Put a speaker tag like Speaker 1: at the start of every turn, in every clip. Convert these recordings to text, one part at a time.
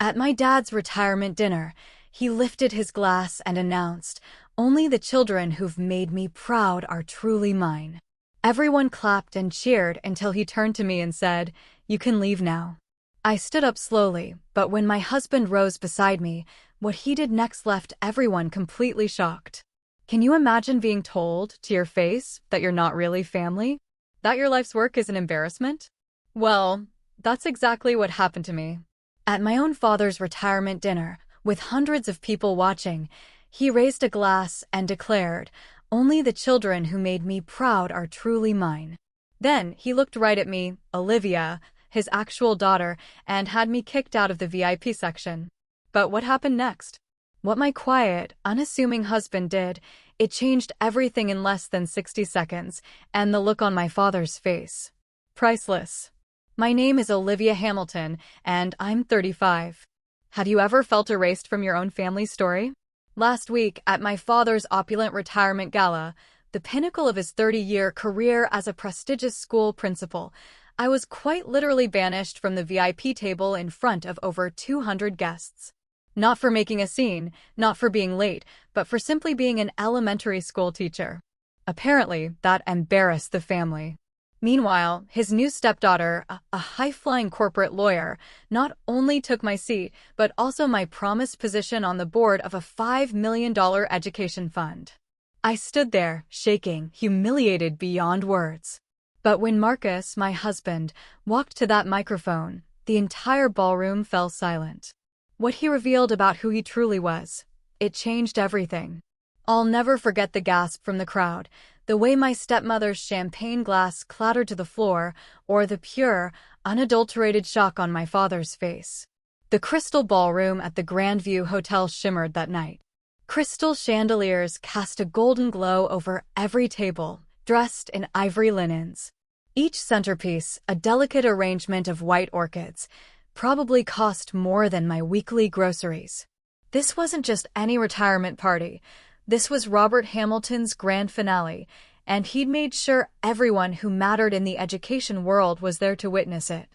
Speaker 1: At my dad's retirement dinner, he lifted his glass and announced, "Only the children who've made me proud are truly mine." Everyone clapped and cheered until he turned to me and said, "You can leave now." I stood up slowly, but when my husband rose beside me, what he did next left everyone completely shocked. Can you imagine being told to your face that you're not really family? That your life's work is an embarrassment? Well, that's exactly what happened to me. At my own father's retirement dinner, with hundreds of people watching, he raised a glass and declared, "Only the children who made me proud are truly mine." Then he looked right at me, Olivia, his actual daughter, and had me kicked out of the VIP section. But what happened next? What my quiet, unassuming husband did, it changed everything in less than 60 seconds, and the look on my father's face. Priceless. My name is Olivia Hamilton, and I'm 35. Have you ever felt erased from your own family story? Last week, at my father's opulent retirement gala, the pinnacle of his 30-year career as a prestigious school principal, I was quite literally banished from the VIP table in front of over 200 guests. Not for making a scene, not for being late, but for simply being an elementary school teacher. Apparently, that embarrassed the family. Meanwhile, his new stepdaughter, a high-flying corporate lawyer, not only took my seat, but also my promised position on the board of a $5 million education fund. I stood there, shaking, humiliated beyond words. But when Marcus, my husband, walked to that microphone, the entire ballroom fell silent. What he revealed about who he truly was, it changed everything. I'll never forget the gasp from the crowd, the way my stepmother's champagne glass clattered to the floor, or the pure, unadulterated shock on my father's face. The crystal ballroom at the Grandview Hotel shimmered that night. Crystal chandeliers cast a golden glow over every table, dressed in ivory linens. Each centerpiece, a delicate arrangement of white orchids, probably cost more than my weekly groceries. This wasn't just any retirement party. This was Robert Hamilton's grand finale, and he'd made sure everyone who mattered in the education world was there to witness it.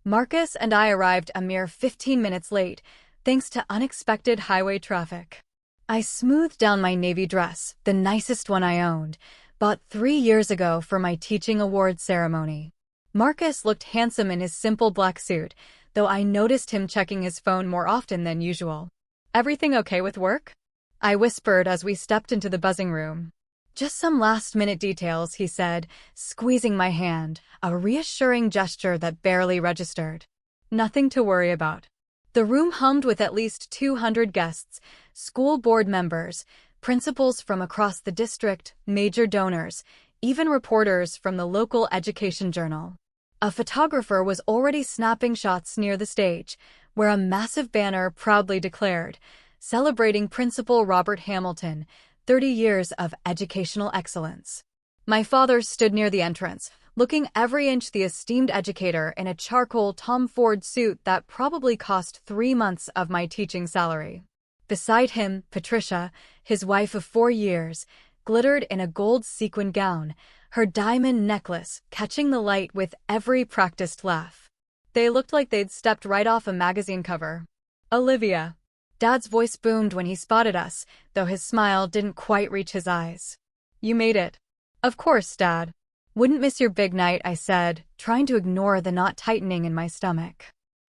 Speaker 1: Marcus and I arrived a mere 15 minutes late, thanks to unexpected highway traffic. I smoothed down my navy dress, the nicest one I owned, bought 3 years ago for my teaching award ceremony. Marcus looked handsome in his simple black suit, though I noticed him checking his phone more often than usual. "Everything okay with work?" I whispered as we stepped into the buzzing room. "Just some last-minute details," he said, squeezing my hand, a reassuring gesture that barely registered. "Nothing to worry about." The room hummed with at least 200 guests, school board members, principals from across the district, major donors, even reporters from the local education journal. A photographer was already snapping shots near the stage, where a massive banner proudly declared, "Celebrating Principal Robert Hamilton, 30 years of educational excellence." My father stood near the entrance, looking every inch the esteemed educator in a charcoal Tom Ford suit that probably cost 3 months of my teaching salary. Beside him, Patricia, his wife of 4 years, glittered in a gold sequin gown, her diamond necklace catching the light with every practiced laugh. They looked like they'd stepped right off a magazine cover. "Olivia." Dad's voice boomed when he spotted us, though his smile didn't quite reach his eyes. "You made it." "Of course, Dad." "Wouldn't miss your big night," I said, trying to ignore the knot tightening in my stomach.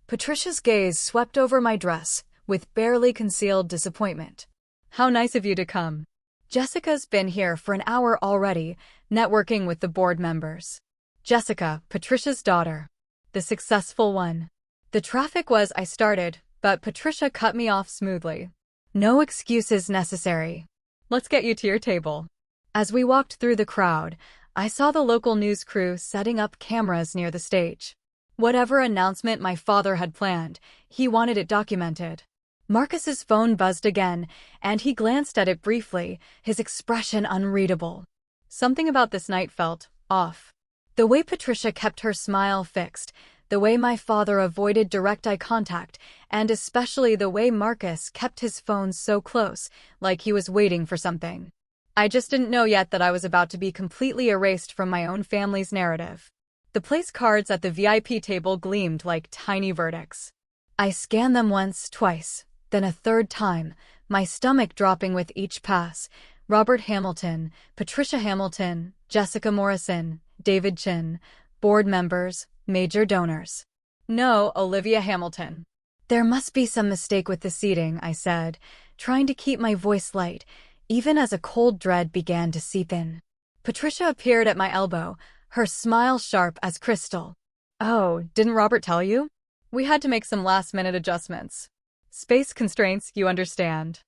Speaker 1: Patricia's gaze swept over my dress, with barely concealed disappointment. "How nice of you to come." "Jessica's been here for an hour already, networking with the board members." Jessica, Patricia's daughter. The successful one. The traffic was I started, but Patricia cut me off smoothly. "No excuses necessary. Let's get you to your table." As we walked through the crowd, I saw the local news crew setting up cameras near the stage. Whatever announcement my father had planned, he wanted it documented. Marcus's phone buzzed again, and he glanced at it briefly, his expression unreadable. Something about this night felt off. The way Patricia kept her smile fixed, the way my father avoided direct eye contact, and especially the way Marcus kept his phone so close, like he was waiting for something. I just didn't know yet that I was about to be completely erased from my own family's narrative. The place cards at the VIP table gleamed like tiny verdicts. I scanned them once, twice, then a third time, my stomach dropping with each pass. Robert Hamilton, Patricia Hamilton, Jessica Morrison, David Chin, board members, major donors. No, Olivia Hamilton. There must be some mistake with the seating, I said, trying to keep my voice light, even as a cold dread began to seep in. Patricia appeared at my elbow, her smile sharp as crystal. Oh, didn't Robert tell you? We had to make some last-minute adjustments. Space constraints, you understand.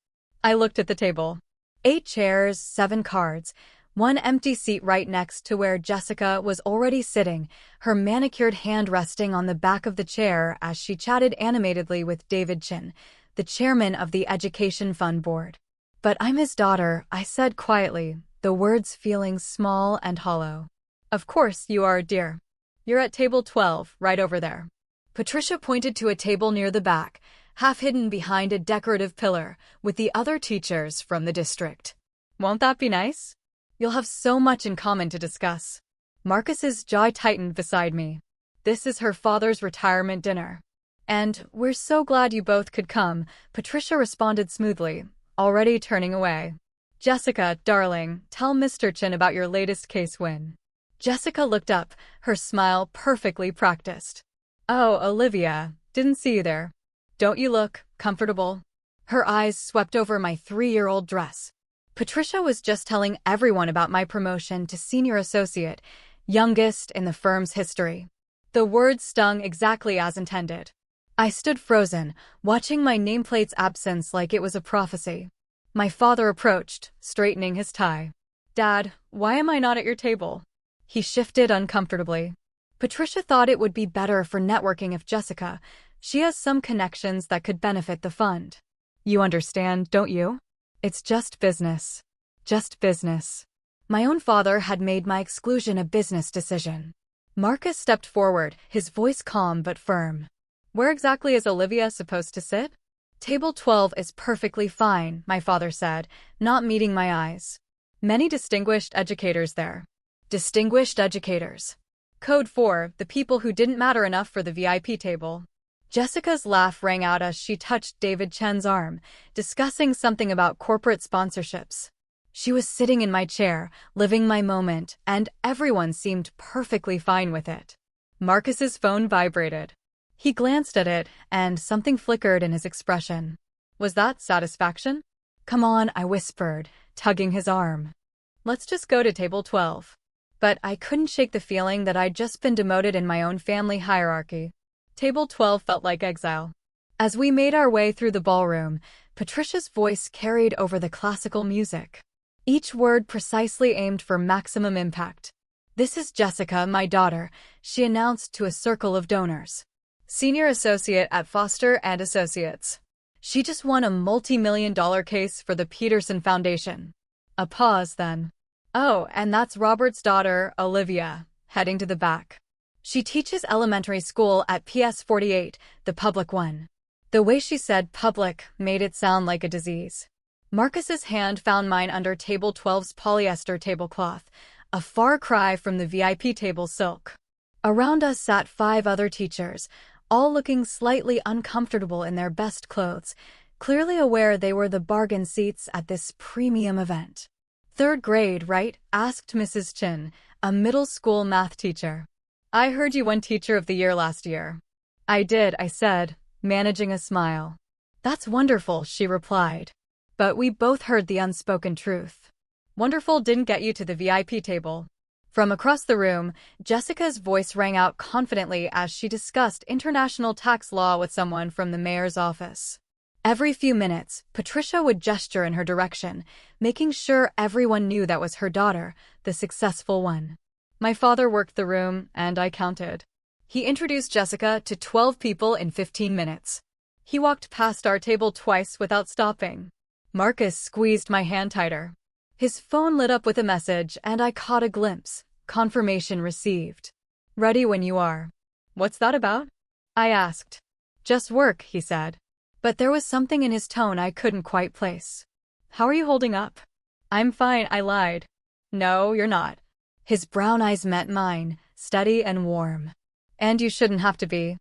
Speaker 1: I looked at the table. 8 chairs, 7 cards, one empty seat right next to where Jessica was already sitting, her manicured hand resting on the back of the chair as she chatted animatedly with David Chin, the chairman of the Education Fund Board. But I'm his daughter, I said quietly, the words feeling small and hollow. Of course you are, dear. You're at table 12, right over there. Patricia pointed to a table near the back, half hidden behind a decorative pillar, with the other teachers from the district. Won't that be nice? You'll have so much in common to discuss. Marcus's jaw tightened beside me. This is her father's retirement dinner. And we're so glad you both could come, Patricia responded smoothly, already turning away. Jessica, darling, tell Mr. Chin about your latest case win. Jessica looked up, her smile perfectly practiced. Oh, Olivia, didn't see you there. Don't you look comfortable? Her eyes swept over my 3-year-old dress. Patricia was just telling everyone about my promotion to senior associate, youngest in the firm's history. The words stung exactly as intended. I stood frozen, watching my nameplate's absence like it was a prophecy. My father approached, straightening his tie. Dad, why am I not at your table? He shifted uncomfortably. Patricia thought it would be better for networking if Jessica. She has some connections that could benefit the fund. You understand, don't you? It's just business. Just business. My own father had made my exclusion a business decision. Marcus stepped forward, his voice calm but firm. Where exactly is Olivia supposed to sit? Table 12 is perfectly fine, my father said, not meeting my eyes. Many distinguished educators there. Distinguished educators. Code 4, the people who didn't matter enough for the VIP table. Jessica's laugh rang out as she touched David Chen's arm, discussing something about corporate sponsorships. She was sitting in my chair, living my moment, and everyone seemed perfectly fine with it. Marcus's phone vibrated. He glanced at it, and something flickered in his expression. Was that satisfaction? Come on, I whispered, tugging his arm. Let's just go to table 12. But I couldn't shake the feeling that I'd just been demoted in my own family hierarchy. Table 12 felt like exile. As we made our way through the ballroom, Patricia's voice carried over the classical music. Each word precisely aimed for maximum impact. This is Jessica, my daughter, she announced to a circle of donors. Senior associate at Foster and Associates. She just won a multi-million-dollar case for the Peterson Foundation. A pause then. Oh, and that's Robert's daughter, Olivia, heading to the back. She teaches elementary school at PS 48, the public one. The way she said public made it sound like a disease. Marcus's hand found mine under table 12's polyester tablecloth, a far cry from the VIP table silk. Around us sat 5 other teachers, all looking slightly uncomfortable in their best clothes, clearly aware they were the bargain seats at this premium event. 3rd grade, right? Asked Mrs. Chin, a middle school math teacher. I heard you won Teacher of the Year last year. I did, I said, managing a smile. That's wonderful, she replied. But we both heard the unspoken truth. Wonderful didn't get you to the VIP table. From across the room, Jessica's voice rang out confidently as she discussed international tax law with someone from the mayor's office. Every few minutes, Patricia would gesture in her direction, making sure everyone knew that was her daughter, the successful one. My father worked the room, and I counted. He introduced Jessica to 12 people in 15 minutes. He walked past our table twice without stopping. Marcus squeezed my hand tighter. His phone lit up with a message, and I caught a glimpse. Confirmation received. Ready when you are. What's that about? I asked. Just work, he said. But there was something in his tone I couldn't quite place. How are you holding up? I'm fine, I lied. No, you're not. His brown eyes met mine, steady and warm. And you shouldn't have to be.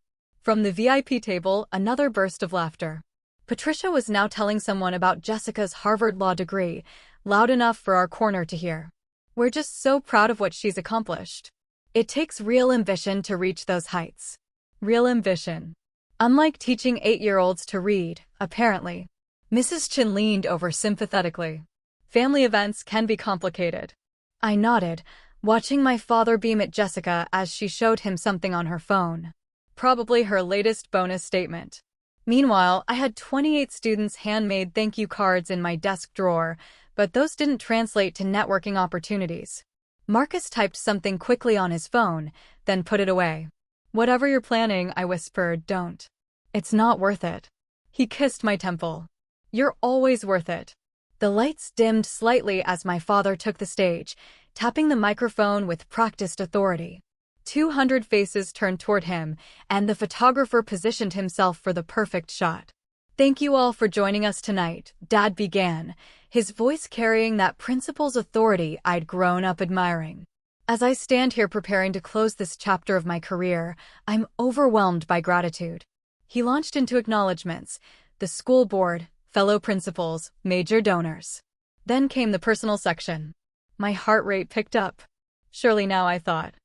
Speaker 1: From the VIP table, another burst of laughter. Patricia was now telling someone about Jessica's Harvard Law degree, loud enough for our corner to hear. We're just so proud of what she's accomplished. It takes real ambition to reach those heights. Real ambition. Unlike teaching 8-year-olds to read, apparently. Mrs. Chin leaned over sympathetically. Family events can be complicated. I nodded, watching my father beam at Jessica as she showed him something on her phone. Probably her latest bonus statement. Meanwhile, I had 28 students' handmade thank you cards in my desk drawer, but those didn't translate to networking opportunities. Marcus typed something quickly on his phone, then put it away. Whatever you're planning, I whispered, don't. It's not worth it. He kissed my temple. You're always worth it. The lights dimmed slightly as my father took the stage, tapping the microphone with practiced authority. 200 faces turned toward him, and the photographer positioned himself for the perfect shot. Thank you all for joining us tonight, Dad began, his voice carrying that principal's authority I'd grown up admiring. As I stand here preparing to close this chapter of my career, I'm overwhelmed by gratitude. He launched into acknowledgments, the school board, fellow principals, major donors. Then came the personal section. My heart rate picked up. Surely now, I thought.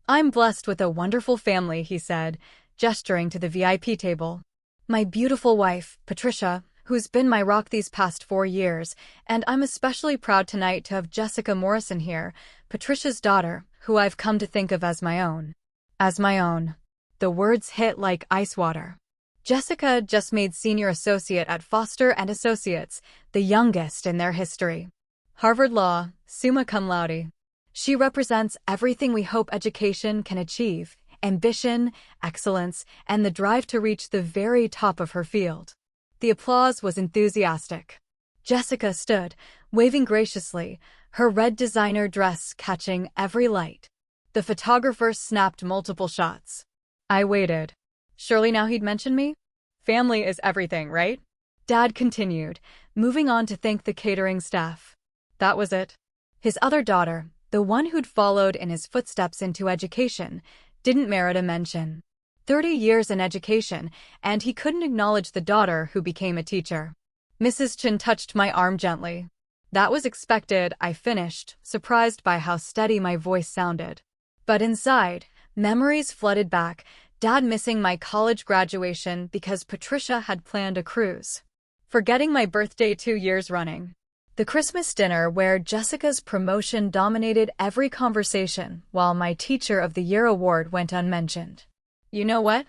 Speaker 1: I'm blessed with a wonderful family, he said, gesturing to the VIP table. My beautiful wife, Patricia, who's been my rock these past 4 years, and I'm especially proud tonight to have Jessica Morrison here, Patricia's daughter, who I've come to think of as my own. As my own. The words hit like ice water. Jessica just made senior associate at Foster & Associates, the youngest in their history. Harvard Law, summa cum laude. She represents everything we hope education can achieve, ambition, excellence, and the drive to reach the very top of her field. The applause was enthusiastic. Jessica stood, waving graciously, her red designer dress catching every light. The photographer snapped multiple shots. I waited. Surely now he'd mention me? Family is everything, right? Dad continued, moving on to thank the catering staff. That was it. His other daughter, the one who'd followed in his footsteps into education, didn't merit a mention. 30 years in education, and he couldn't acknowledge the daughter who became a teacher. Mrs. Chin touched my arm gently. That was expected, I finished, surprised by how steady my voice sounded. But inside, memories flooded back, Dad missing my college graduation because Patricia had planned a cruise. Forgetting my birthday 2 years running. The Christmas dinner where Jessica's promotion dominated every conversation while my Teacher of the Year award went unmentioned. You know what?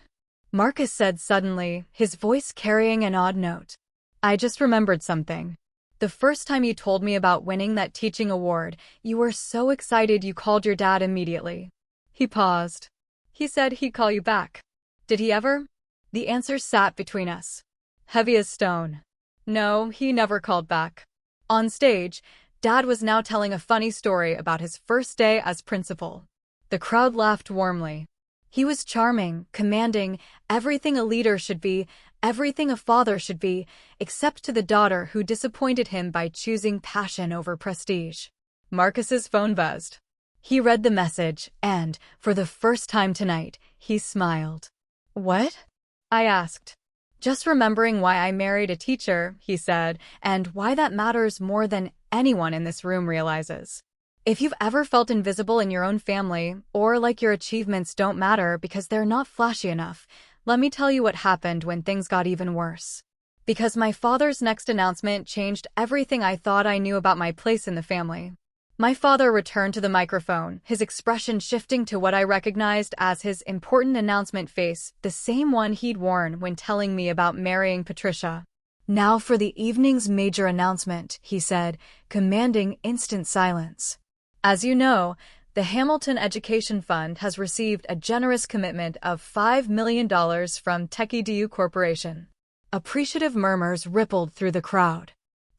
Speaker 1: Marcus said suddenly, his voice carrying an odd note. I just remembered something. The first time you told me about winning that teaching award, you were so excited you called your dad immediately. He paused. He said he'd call you back. Did he ever? The answer sat between us. Heavy as stone. No, he never called back. On stage, Dad was now telling a funny story about his first day as principal. The crowd laughed warmly. He was charming, commanding, everything a leader should be, everything a father should be, except to the daughter who disappointed him by choosing passion over prestige. Marcus's phone buzzed. He read the message, and, for the first time tonight, he smiled. What? I asked. Just remembering why I married a teacher, he said, and why that matters more than anyone in this room realizes. If you've ever felt invisible in your own family, or like your achievements don't matter because they're not flashy enough, let me tell you what happened when things got even worse. Because my father's next announcement changed everything I thought I knew about my place in the family. My father returned to the microphone, his expression shifting to what I recognized as his important announcement face, the same one he'd worn when telling me about marrying Patricia. Now for the evening's major announcement, he said, commanding instant silence. As you know, the Hamilton Education Fund has received a generous commitment of $5 million from TechEdu Corporation. Appreciative murmurs rippled through the crowd.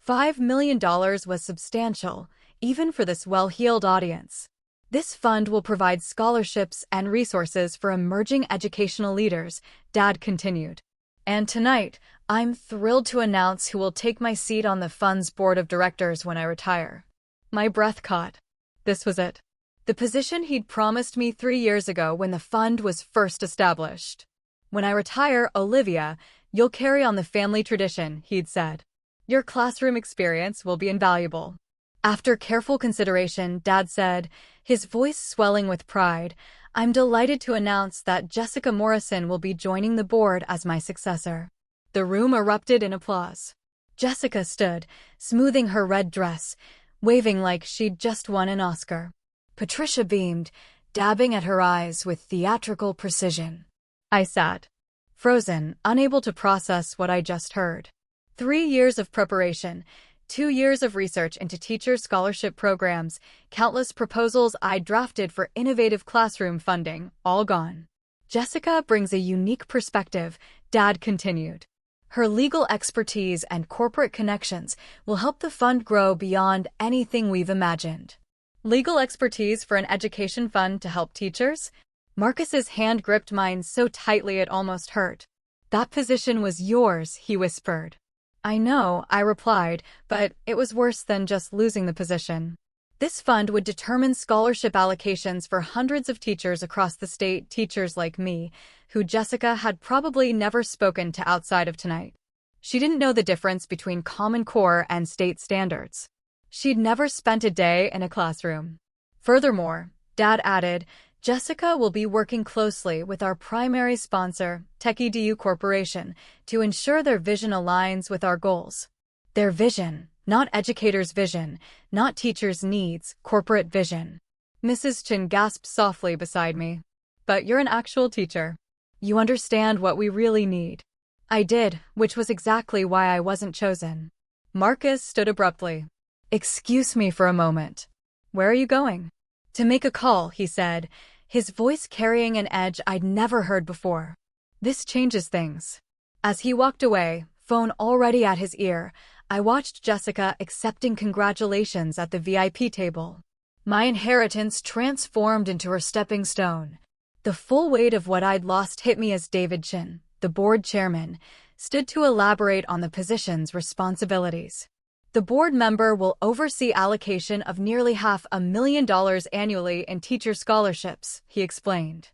Speaker 1: $5 million was substantial, even for this well-heeled audience. This fund will provide scholarships and resources for emerging educational leaders, Dad continued. And tonight, I'm thrilled to announce who will take my seat on the fund's board of directors when I retire. My breath caught. This was it. The position he'd promised me 3 years ago when the fund was first established. "When I retire, Olivia, you'll carry on the family tradition," he'd said. "Your classroom experience will be invaluable." After careful consideration, Dad said, his voice swelling with pride, "I'm delighted to announce that Jessica Morrison will be joining the board as my successor." The room erupted in applause. Jessica stood, smoothing her red dress, waving like she'd just won an Oscar. Patricia beamed, dabbing at her eyes with theatrical precision. I sat, frozen, unable to process what I just heard. 3 years of preparation, 2 years of research into teacher scholarship programs, countless proposals I drafted for innovative classroom funding, all gone. Jessica brings a unique perspective, Dad continued. Her legal expertise and corporate connections will help the fund grow beyond anything we've imagined. Legal expertise for an education fund to help teachers? Marcus's hand gripped mine so tightly it almost hurt. "That position was yours," he whispered. "I know," I replied, but it was worse than just losing the position. This fund would determine scholarship allocations for hundreds of teachers across the state, teachers like me, who Jessica had probably never spoken to outside of tonight. She didn't know the difference between Common Core and state standards. She'd never spent a day in a classroom. Furthermore, Dad added, Jessica will be working closely with our primary sponsor, TechEDU Corporation, to ensure their vision aligns with our goals. Their vision, not educators' vision, not teachers' needs, corporate vision. Mrs. Chin gasped softly beside me. "But you're an actual teacher. You understand what we really need." I did, which was exactly why I wasn't chosen. Marcus stood abruptly. "Excuse me for a moment." "Where are you going?" "To make a call," he said, his voice carrying an edge I'd never heard before. "This changes things." As he walked away, phone already at his ear, I watched Jessica accepting congratulations at the VIP table. My inheritance transformed into her stepping stone. The full weight of what I'd lost hit me as David Chin, the board chairman, stood to elaborate on the position's responsibilities. The board member will oversee allocation of nearly $500,000 annually in teacher scholarships, he explained.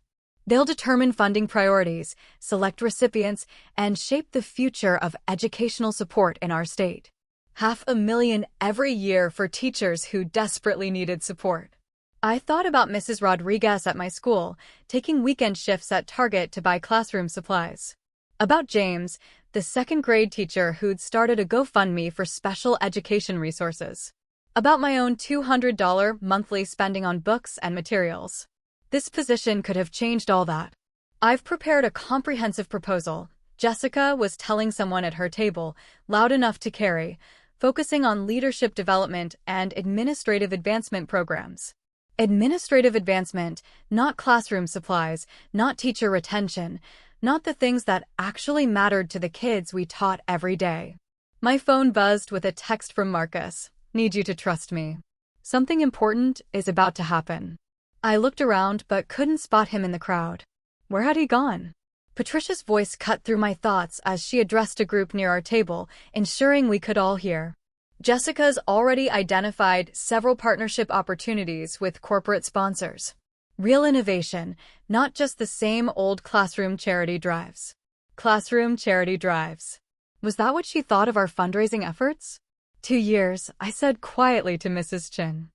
Speaker 1: They'll determine funding priorities, select recipients, and shape the future of educational support in our state. $500,000 every year for teachers who desperately needed support. I thought about Mrs. Rodriguez at my school, taking weekend shifts at Target to buy classroom supplies. About James, the second-grade teacher who'd started a GoFundMe for special education resources. About my own $200 monthly spending on books and materials. This position could have changed all that. "I've prepared a comprehensive proposal," Jessica was telling someone at her table, loud enough to carry, focusing on leadership development and administrative advancement programs. Administrative advancement, not classroom supplies, not teacher retention, not the things that actually mattered to the kids we taught every day. My phone buzzed with a text from Marcus. "Need you to trust me. Something important is about to happen." I looked around but couldn't spot him in the crowd. Where had he gone? Patricia's voice cut through my thoughts as she addressed a group near our table, ensuring we could all hear. "Jessica's already identified several partnership opportunities with corporate sponsors. Real innovation, not just the same old classroom charity drives." Classroom charity drives. Was that what she thought of our fundraising efforts? 2 years, I said quietly to Mrs. Chin.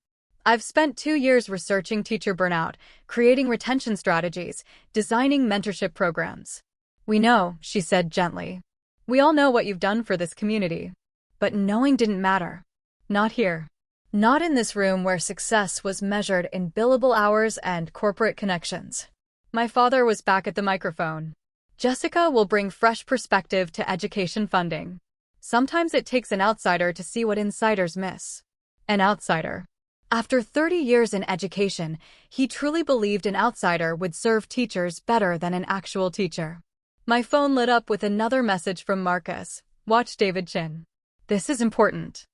Speaker 1: "I've spent 2 years researching teacher burnout, creating retention strategies, designing mentorship programs." "We know," she said gently. "We all know what you've done for this community. But knowing didn't matter. Not here. Not in this room where success was measured in billable hours and corporate connections." My father was back at the microphone. "Jessica will bring fresh perspective to education funding. Sometimes it takes an outsider to see what insiders miss." An outsider. After 30 years in education, he truly believed an outsider would serve teachers better than an actual teacher. My phone lit up with another message from Marcus. "Watch David Chin. This is important."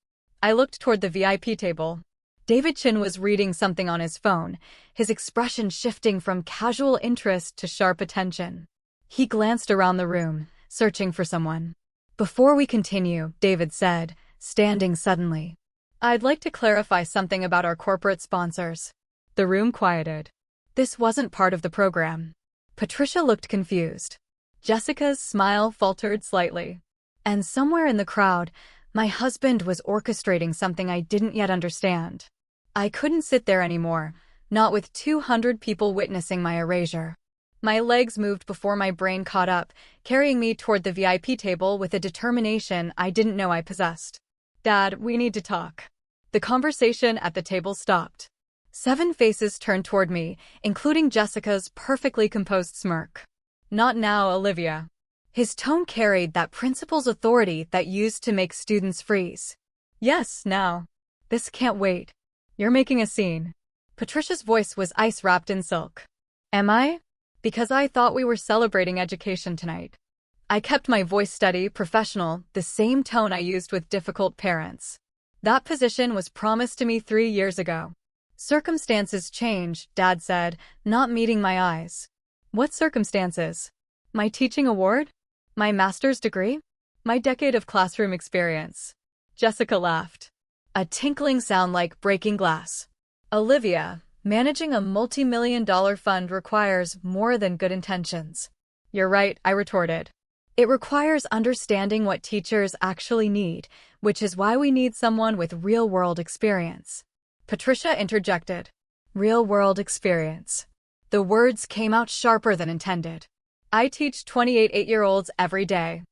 Speaker 1: I looked toward the VIP table. David Chin was reading something on his phone, his expression shifting from casual interest to sharp attention. He glanced around the room, searching for someone. "Before we continue," David said, standing suddenly, "I'd like to clarify something about our corporate sponsors." The room quieted. This wasn't part of the program. Patricia looked confused. Jessica's smile faltered slightly. And somewhere in the crowd, my husband was orchestrating something I didn't yet understand. I couldn't sit there anymore, not with 200 people witnessing my erasure. My legs moved before my brain caught up, carrying me toward the VIP table with a determination I didn't know I possessed. Dad, we need to talk. The conversation at the table stopped. 7 faces turned toward me, including Jessica's perfectly composed smirk. Not now, Olivia. His tone carried that principal's authority that used to make students freeze. Yes, now. This can't wait. You're making a scene. Patricia's voice was ice wrapped in silk. Am I? Because I thought we were celebrating education tonight. I kept my voice steady, professional, the same tone I used with difficult parents. That position was promised to me 3 years ago. Circumstances change, Dad said, not meeting my eyes. What circumstances? My teaching award? My master's degree? My decade of classroom experience? Jessica laughed. A tinkling sound like breaking glass. Olivia, managing a multi-million-dollar fund requires more than good intentions. You're right, I retorted. It requires understanding what teachers actually need, which is why we need someone with real-world experience. Patricia interjected. Real-world experience. The words came out sharper than intended. I teach 28 8-year-olds every day.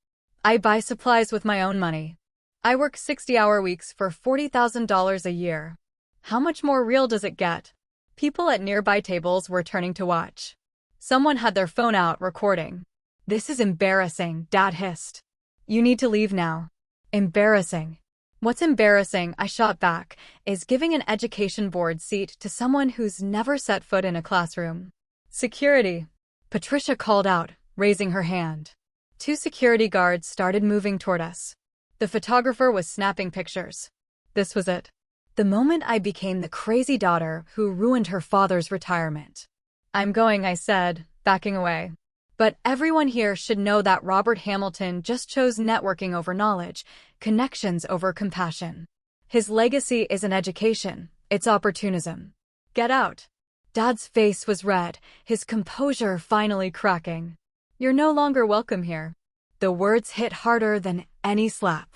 Speaker 1: I buy supplies with my own money. I work 60-hour weeks for $40,000 a year. How much more real does it get? People at nearby tables were turning to watch. Someone had their phone out, recording. This is embarrassing, Dad hissed. You need to leave now. Embarrassing. What's embarrassing, I shot back, is giving an education board seat to someone who's never set foot in a classroom. Security. Patricia called out, raising her hand. 2 security guards started moving toward us. The photographer was snapping pictures. This was it. The moment I became the crazy daughter who ruined her father's retirement. I'm going, I said, backing away. But everyone here should know that Robert Hamilton just chose networking over knowledge, connections over compassion. His legacy isn't education, it's opportunism. Get out. Dad's face was red, his composure finally cracking. You're no longer welcome here. The words hit harder than any slap.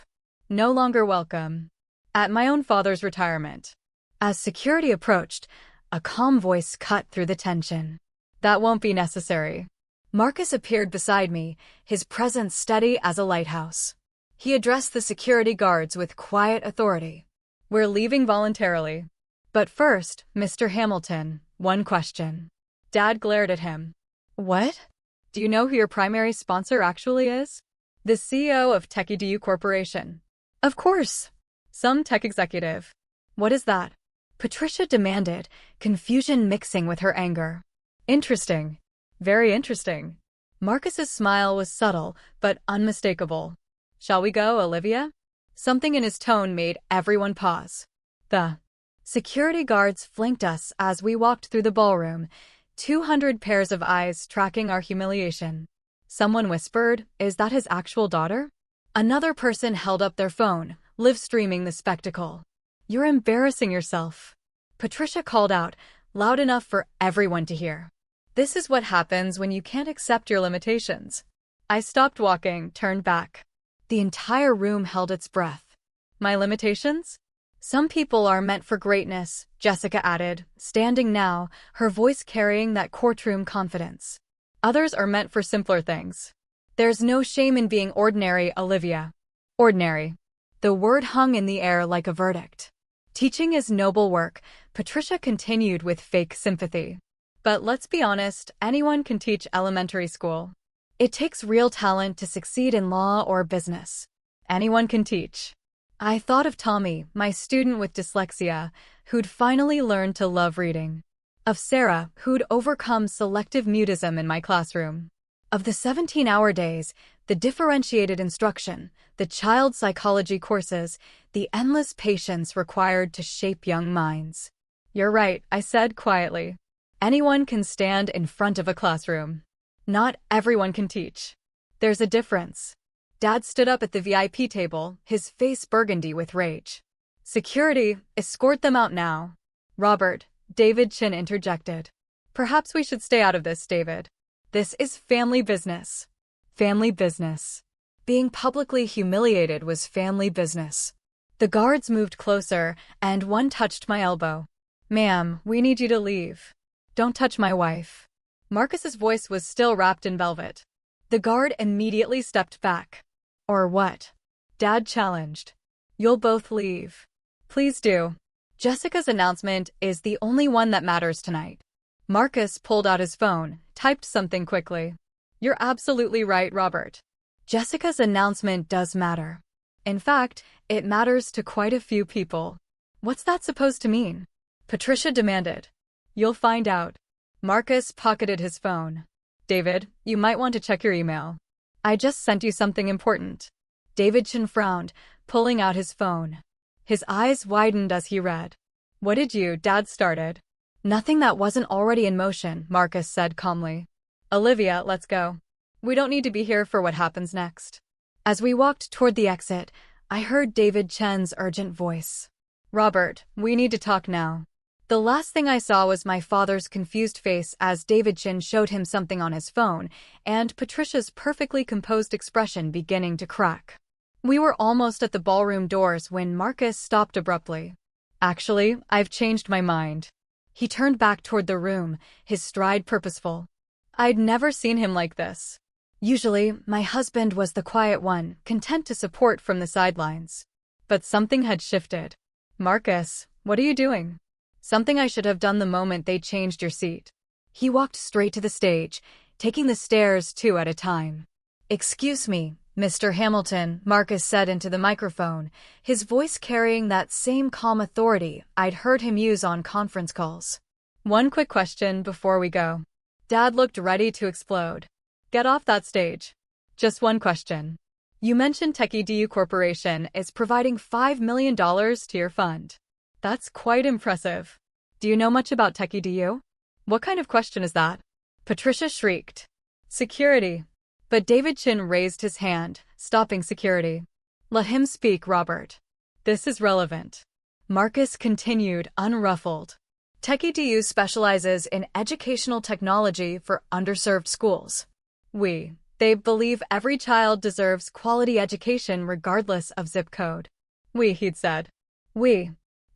Speaker 1: No longer welcome. At my own father's retirement. As security approached, a calm voice cut through the tension. That won't be necessary. Marcus appeared beside me, his presence steady as a lighthouse. He addressed the security guards with quiet authority. We're leaving voluntarily. But first, Mr. Hamilton, one question. Dad glared at him. What? Do you know who your primary sponsor actually is? The CEO of TechEdu Corporation. Of course. Some tech executive. What is that? Patricia demanded, confusion mixing with her anger. Interesting. Very interesting. Marcus's smile was subtle, but unmistakable. Shall we go, Olivia? Something in his tone made everyone pause. The security guards flanked us as we walked through the ballroom, 200 pairs of eyes tracking our humiliation. Someone whispered, "Is that his actual daughter?" Another person held up their phone, live-streaming the spectacle. You're embarrassing yourself. Patricia called out, loud enough for everyone to hear. This is what happens when you can't accept your limitations. I stopped walking, turned back. The entire room held its breath. My limitations? Some people are meant for greatness, Jessica added, standing now, her voice carrying that courtroom confidence. Others are meant for simpler things. There's no shame in being ordinary, Olivia. Ordinary. The word hung in the air like a verdict. Teaching is noble work, Patricia continued with fake sympathy. But let's be honest, anyone can teach elementary school. It takes real talent to succeed in law or business. Anyone can teach. I thought of Tommy, my student with dyslexia, who'd finally learned to love reading. Of Sarah, who'd overcome selective mutism in my classroom. Of the 17-hour days, the differentiated instruction, the child psychology courses, the endless patience required to shape young minds. You're right, I said quietly. Anyone can stand in front of a classroom. Not everyone can teach. There's a difference. Dad stood up at the VIP table, his face burgundy with rage. Security, escort them out now. Robert, David Chin interjected. Perhaps we should stay out of this, David. This is family business. Family business. Being publicly humiliated was family business. The guards moved closer, and one touched my elbow. "Ma'am, we need you to leave. Don't touch my wife." Marcus's voice was still wrapped in velvet. The guard immediately stepped back. "Or what?" Dad challenged. "You'll both leave. Please do. Jessica's announcement is the only one that matters tonight." Marcus pulled out his phone, typed something quickly. "You're absolutely right, Robert. Jessica's announcement does matter. In fact, it matters to quite a few people." "What's that supposed to mean?" Patricia demanded. "You'll find out." Marcus pocketed his phone. "David, you might want to check your email. I just sent you something important." David Chin frowned, pulling out his phone. His eyes widened as he read. "What did you, Dad?" started. "Nothing that wasn't already in motion," Marcus said calmly. "Olivia, let's go. We don't need to be here for what happens next." As we walked toward the exit, I heard David Chen's urgent voice. "Robert, we need to talk now." The last thing I saw was my father's confused face as David Chen showed him something on his phone, and Patricia's perfectly composed expression beginning to crack. We were almost at the ballroom doors when Marcus stopped abruptly. "Actually, I've changed my mind." He turned back toward the room, his stride purposeful. I'd never seen him like this. Usually, my husband was the quiet one, content to support from the sidelines. But something had shifted. "Marcus, what are you doing?" "Something I should have done the moment they changed your seat." He walked straight to the stage, taking the stairs two at a time. "Excuse me, Mr. Hamilton," Marcus said into the microphone, his voice carrying that same calm authority I'd heard him use on conference calls. "One quick question before we go." Dad looked ready to explode. "Get off that stage. Just one question. You mentioned TechEdu Corporation is providing $5 million to your fund. That's quite impressive. Do you know much about TechEdu?" "What kind of question is that?" Patricia shrieked. "Security." But David Chin raised his hand, stopping security. "Let him speak, Robert. This is relevant." Marcus continued, unruffled. TechEdu specializes in educational technology for underserved schools. They believe every child deserves quality education regardless of zip code. He'd said.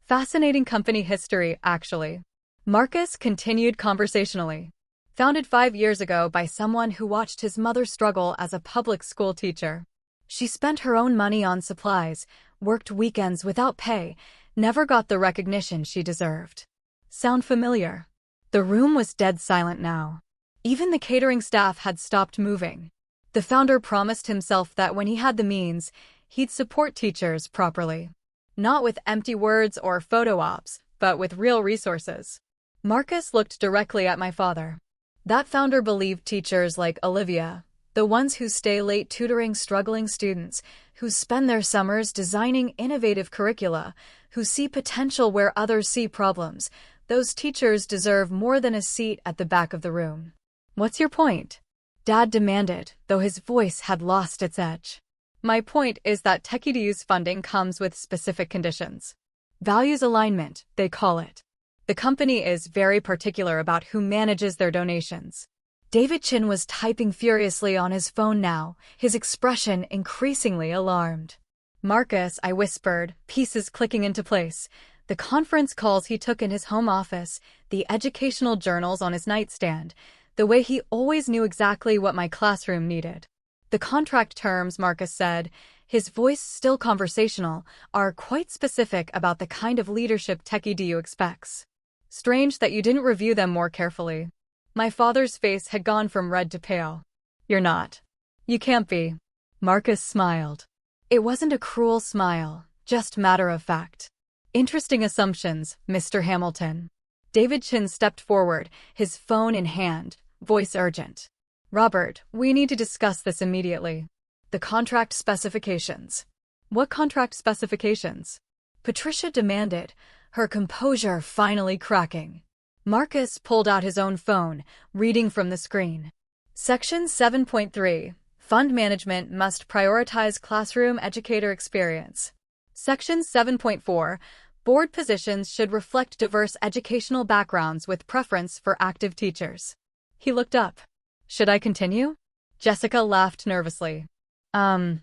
Speaker 1: Fascinating company history, actually. Marcus continued conversationally. Founded 5 years ago by someone who watched his mother struggle as a public school teacher. She spent her own money on supplies, worked weekends without pay, never got the recognition she deserved. Sound familiar? The room was dead silent now. Even the catering staff had stopped moving. The founder promised himself that when he had the means, he'd support teachers properly. Not with empty words or photo ops, but with real resources. Marcus looked directly at my father. That founder believed teachers like Olivia, the ones who stay late tutoring struggling students, who spend their summers designing innovative curricula, who see potential where others see problems, those teachers deserve more than a seat at the back of the room. "What's your point?" Dad demanded, though his voice had lost its edge. "My point is that TechEdu's funding comes with specific conditions. Values alignment, they call it. The company is very particular about who manages their donations." David Chin was typing furiously on his phone now, his expression increasingly alarmed. "Marcus," I whispered, pieces clicking into place. The conference calls he took in his home office, the educational journals on his nightstand, the way he always knew exactly what my classroom needed. "The contract terms," Marcus said, his voice still conversational, "are quite specific about the kind of leadership TechEdu expects. Strange that you didn't review them more carefully." My father's face had gone from red to pale. "You're not. You can't be." Marcus smiled. It wasn't a cruel smile, just matter of fact. "Interesting assumptions, Mr. Hamilton." David Chin stepped forward, his phone in hand, voice urgent. "Robert, we need to discuss this immediately. The contract specifications." "What contract specifications?" Patricia demanded, her composure finally cracking. Marcus pulled out his own phone, reading from the screen. Section 7.3. Fund management must prioritize classroom educator experience. Section 7.4. Board positions should reflect diverse educational backgrounds with preference for active teachers. He looked up. "Should I continue?" Jessica laughed nervously.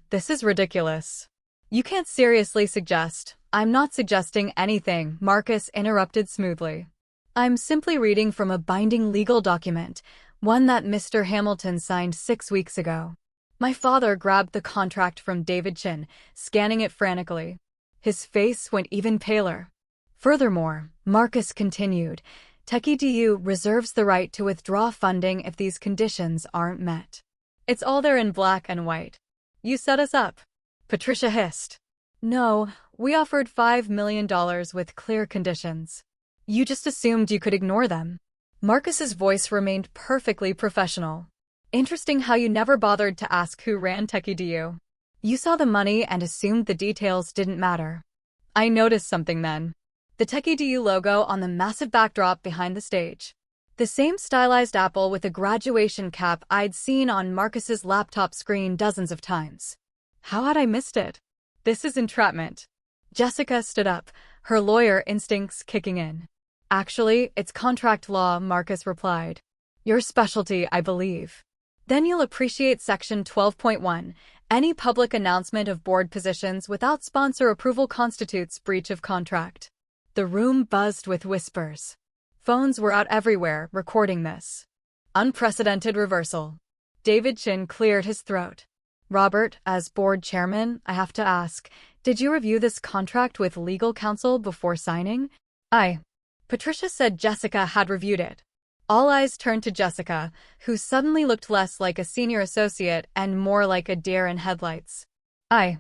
Speaker 1: This is ridiculous. You can't seriously suggest. I'm not suggesting anything, Marcus interrupted smoothly. I'm simply reading from a binding legal document, one that Mr. Hamilton signed 6 weeks ago. My father grabbed the contract from David Chin, scanning it frantically. His face went even paler. Furthermore, Marcus continued, TechEDU reserves the right to withdraw funding if these conditions aren't met. It's all there in black and white. You set us up. Patricia hissed. No, we offered $5 million with clear conditions. You just assumed you could ignore them. Marcus's voice remained perfectly professional. Interesting how you never bothered to ask who ran TechEDU. You saw the money and assumed the details didn't matter. I noticed something then. The TechEDU logo on the massive backdrop behind the stage. The same stylized apple with a graduation cap I'd seen on Marcus's laptop screen dozens of times. How had I missed it? This is entrapment. Jessica stood up, her lawyer instincts kicking in. Actually, it's contract law, Marcus replied. Your specialty, I believe. Then you'll appreciate Section 12.1. Any public announcement of board positions without sponsor approval constitutes breach of contract. The room buzzed with whispers. Phones were out everywhere, recording this. Unprecedented reversal. David Chin cleared his throat. Robert, as board chairman, I have to ask, did you review this contract with legal counsel before signing? Patricia said Jessica had reviewed it. All eyes turned to Jessica, who suddenly looked less like a senior associate and more like a deer in headlights. I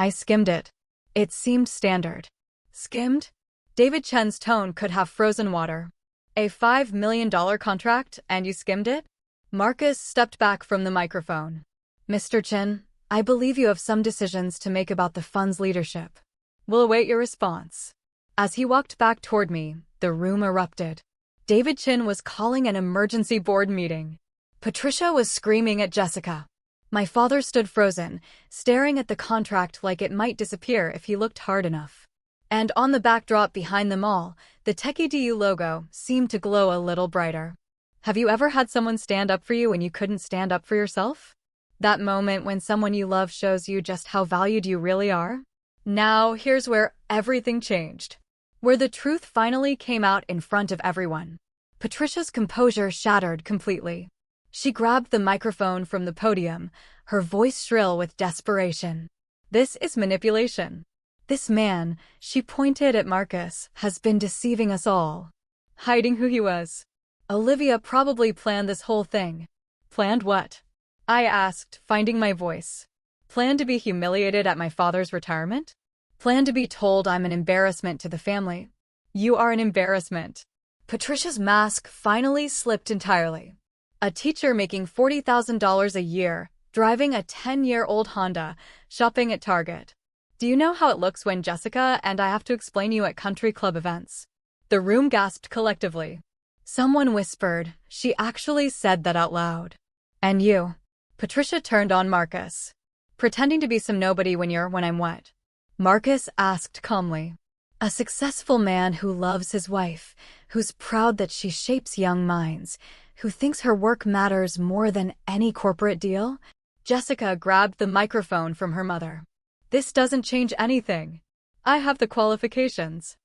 Speaker 1: skimmed it. It seemed standard. Skimmed? David Chen's tone could have frozen water. A $5 million contract, and you skimmed it? Marcus stepped back from the microphone. Mr. Chen, I believe you have some decisions to make about the fund's leadership. We'll await your response. As he walked back toward me, the room erupted. David Chin was calling an emergency board meeting. Patricia was screaming at Jessica. My father stood frozen, staring at the contract like it might disappear if he looked hard enough. And on the backdrop behind them all, the TechEDU logo seemed to glow a little brighter. Have you ever had someone stand up for you when you couldn't stand up for yourself? That moment when someone you love shows you just how valued you really are? Now, here's where everything changed. Where the truth finally came out in front of everyone. Patricia's composure shattered completely. She grabbed the microphone from the podium, her voice shrill with desperation. This is manipulation. This man, she pointed at Marcus, has been deceiving us all. Hiding who he was. Olivia probably planned this whole thing. Planned what? I asked, finding my voice. Planned to be humiliated at my father's retirement? Planned to be told I'm an embarrassment to the family. You are an embarrassment. Patricia's mask finally slipped entirely. A teacher making $40,000 a year, driving a 10-year-old Honda, shopping at Target. Do you know how it looks when Jessica and I have to explain you at country club events? The room gasped collectively. Someone whispered, she actually said that out loud. And you? Patricia turned on Marcus. Pretending to be some nobody when I'm what? Marcus asked calmly. A successful man who loves his wife, who's proud that she shapes young minds, who thinks her work matters more than any corporate deal? Jessica grabbed the microphone from her mother. This doesn't change anything. I have the qualifications.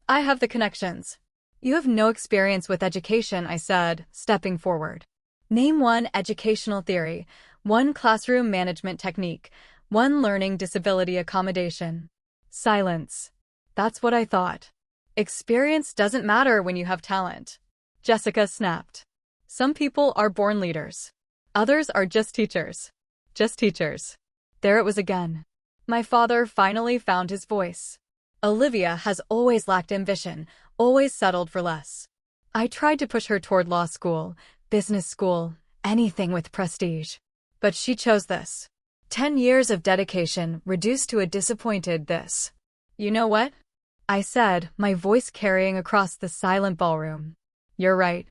Speaker 1: I have the connections. You have no experience with education, I said, stepping forward. Name one educational theory, one classroom management technique, one learning disability accommodation. Silence. That's what I thought. Experience doesn't matter when you have talent. Jessica snapped. Some people are born leaders. Others are just teachers. Just teachers. There it was again. My father finally found his voice. Olivia has always lacked ambition, always settled for less. I tried to push her toward law school, business school, anything with prestige. But she chose this. 10 years of dedication reduced to a disappointed this. You know what? I said, my voice carrying across the silent ballroom. You're right.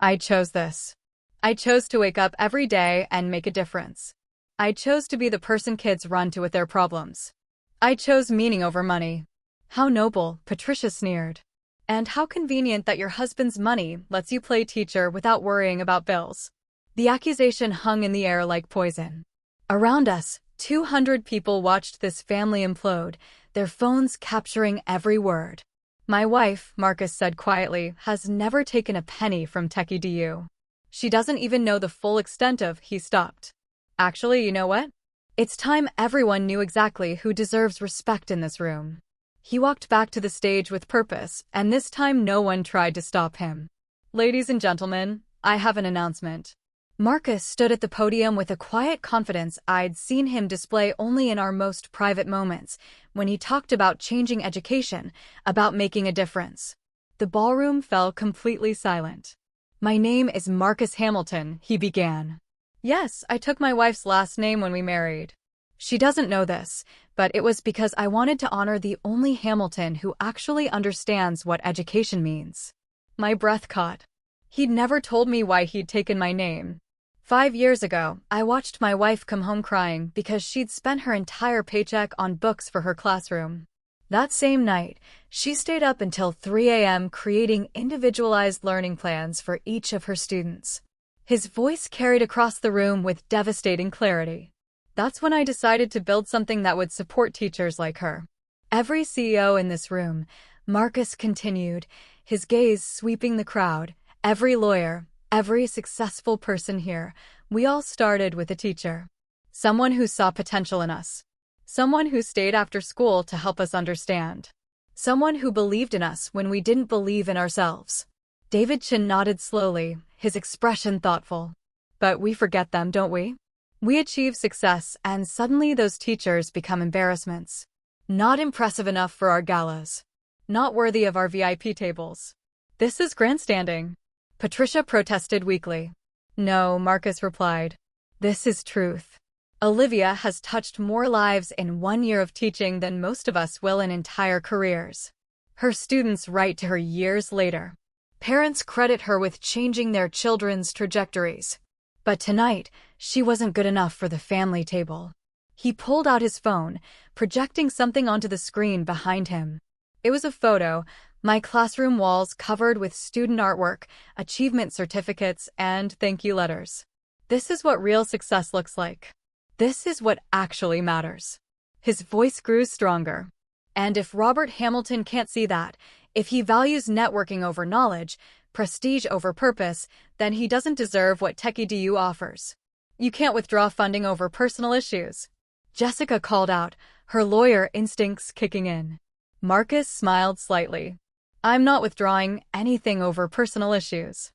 Speaker 1: I chose this. I chose to wake up every day and make a difference. I chose to be the person kids run to with their problems. I chose meaning over money. How noble, Patricia sneered. And how convenient that your husband's money lets you play teacher without worrying about bills. The accusation hung in the air like poison. Around us, 200 people watched this family implode, their phones capturing every word. My wife, Marcus said quietly, has never taken a penny from Techie DU. She doesn't even know the full extent of. He stopped. Actually, you know what? It's time everyone knew exactly who deserves respect in this room. He walked back to the stage with purpose, and this time no one tried to stop him. Ladies and gentlemen, I have an announcement. Marcus stood at the podium with a quiet confidence I'd seen him display only in our most private moments, when he talked about changing education, about making a difference. The ballroom fell completely silent. My name is Marcus Hamilton, he began. Yes, I took my wife's last name when we married. She doesn't know this, but it was because I wanted to honor the only Hamilton who actually understands what education means. My breath caught. He'd never told me why he'd taken my name. 5 years ago, I watched my wife come home crying because she'd spent her entire paycheck on books for her classroom. That same night, she stayed up until 3 a.m. creating individualized learning plans for each of her students. His voice carried across the room with devastating clarity. That's when I decided to build something that would support teachers like her. Every CEO in this room, Marcus continued, his gaze sweeping the crowd, every lawyer, every successful person here, we all started with a teacher. Someone who saw potential in us. Someone who stayed after school to help us understand. Someone who believed in us when we didn't believe in ourselves. David Chin nodded slowly, his expression thoughtful. But we forget them, don't we? We achieve success, and suddenly those teachers become embarrassments. Not impressive enough for our galas. Not worthy of our VIP tables. This is grandstanding. Patricia protested weakly. No, Marcus replied. This is truth. Olivia has touched more lives in 1 year of teaching than most of us will in entire careers. Her students write to her years later. Parents credit her with changing their children's trajectories. But tonight, she wasn't good enough for the family table. He pulled out his phone, projecting something onto the screen behind him. It was a photo, my classroom walls covered with student artwork, achievement certificates, and thank you letters. This is what real success looks like. This is what actually matters. His voice grew stronger. And if Robert Hamilton can't see that, if he values networking over knowledge, prestige over purpose, then he doesn't deserve what Techie DU offers. You can't withdraw funding over personal issues. Jessica called out, her lawyer instincts kicking in. Marcus smiled slightly. I'm not withdrawing anything over personal issues.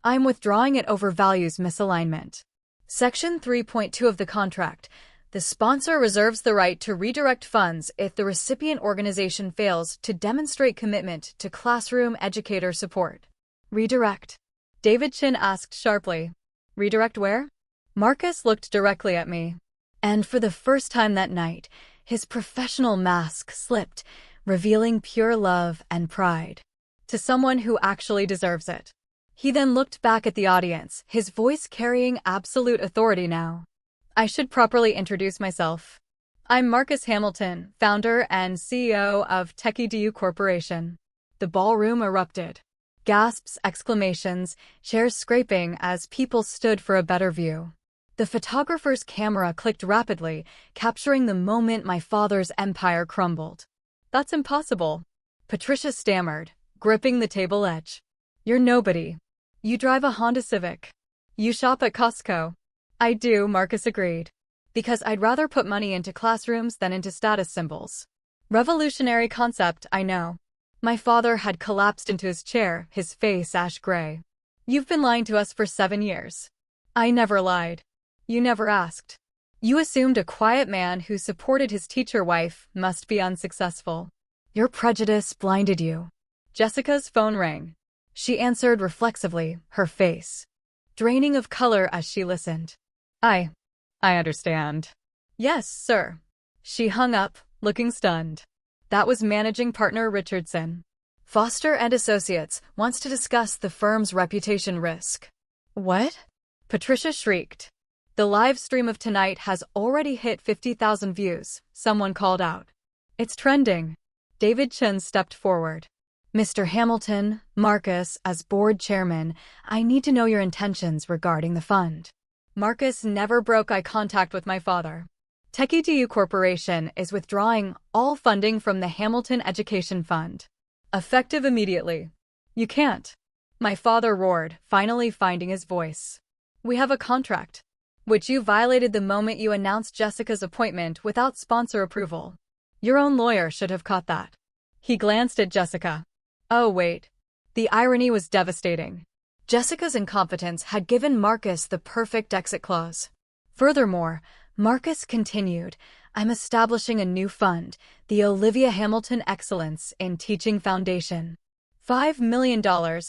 Speaker 1: I'm withdrawing it over values misalignment. Section 3.2 of the contract. The sponsor reserves the right to redirect funds if the recipient organization fails to demonstrate commitment to classroom educator support. Redirect. David Chin asked sharply. Redirect where? Marcus looked directly at me. And for the first time that night, his professional mask slipped, revealing pure love and pride. To someone who actually deserves it. He then looked back at the audience, his voice carrying absolute authority now. I should properly introduce myself. I'm Marcus Hamilton, founder and CEO of Techie DU Corporation. The ballroom erupted. Gasps, exclamations, chairs scraping as people stood for a better view. The photographer's camera clicked rapidly, capturing the moment my father's empire crumbled. That's impossible. Patricia stammered, gripping the table edge. You're nobody. You drive a Honda Civic. You shop at Costco. I do, Marcus agreed. Because I'd rather put money into classrooms than into status symbols. Revolutionary concept, I know. My father had collapsed into his chair, his face ash gray. You've been lying to us for 7 years. I never lied. You never asked. You assumed a quiet man who supported his teacher wife must be unsuccessful. Your prejudice blinded you. Jessica's phone rang. She answered reflexively, her face draining of color as she listened. I understand. Yes, sir. She hung up, looking stunned. That was managing partner Richardson. Foster and Associates wants to discuss the firm's reputation risk. What? Patricia shrieked. The live stream of tonight has already hit 50,000 views, someone called out. It's trending. David Chin stepped forward. Mr. Hamilton, Marcus, as board chairman, I need to know your intentions regarding the fund. Marcus never broke eye contact with my father. Techie Corporation is withdrawing all funding from the Hamilton Education Fund. Effective immediately. You can't. My father roared, finally finding his voice. We have a contract, which you violated the moment you announced Jessica's appointment without sponsor approval. Your own lawyer should have caught that. He glanced at Jessica. Oh, wait. The irony was devastating. Jessica's incompetence had given Marcus the perfect exit clause. Furthermore, Marcus continued, I'm establishing a new fund, the Olivia Hamilton Excellence in Teaching Foundation. $5 million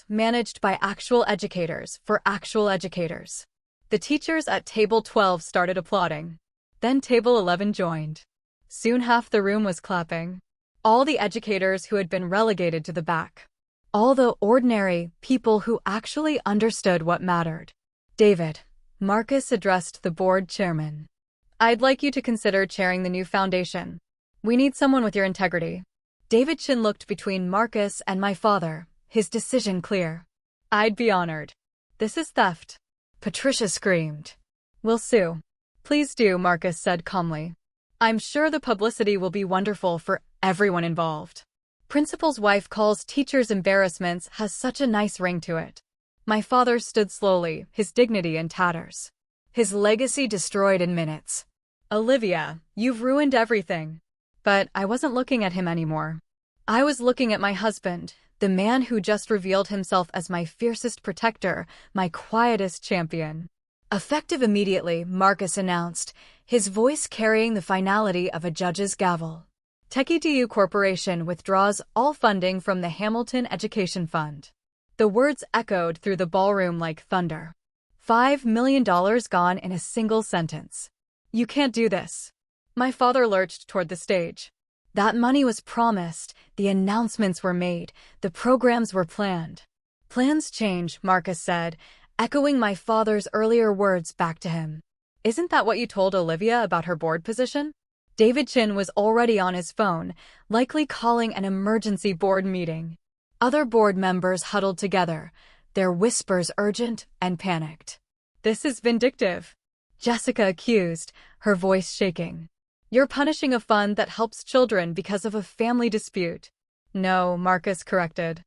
Speaker 1: managed by actual educators for actual educators. The teachers at Table 12 started applauding. Then Table 11 joined. Soon half the room was clapping. All the educators who had been relegated to the back. All the ordinary people who actually understood what mattered. David, Marcus addressed the board chairman. I'd like you to consider chairing the new foundation. We need someone with your integrity. David Chin looked between Marcus and my father, his decision clear. I'd be honored. This is theft. Patricia screamed. We'll sue. Please do, Marcus said calmly. I'm sure the publicity will be wonderful for everyone involved. Principal's wife calls teachers' embarrassments has such a nice ring to it. My father stood slowly, his dignity in tatters. His legacy destroyed in minutes. Olivia, you've ruined everything. But I wasn't looking at him anymore. I was looking at my husband, the man who just revealed himself as my fiercest protector, my quietest champion. Effective immediately, Marcus announced, his voice carrying the finality of a judge's gavel. Techie Corporation withdraws all funding from the Hamilton Education Fund. The words echoed through the ballroom like thunder. $5 million gone in a single sentence. You can't do this. My father lurched toward the stage. That money was promised, the announcements were made, the programs were planned. Plans change, Marcus said, echoing my father's earlier words back to him. Isn't that what you told Olivia about her board position? David Chin was already on his phone, likely calling an emergency board meeting. Other board members huddled together, their whispers urgent and panicked. This is vindictive, Jessica accused, her voice shaking. You're punishing a fund that helps children because of a family dispute. No, Marcus corrected.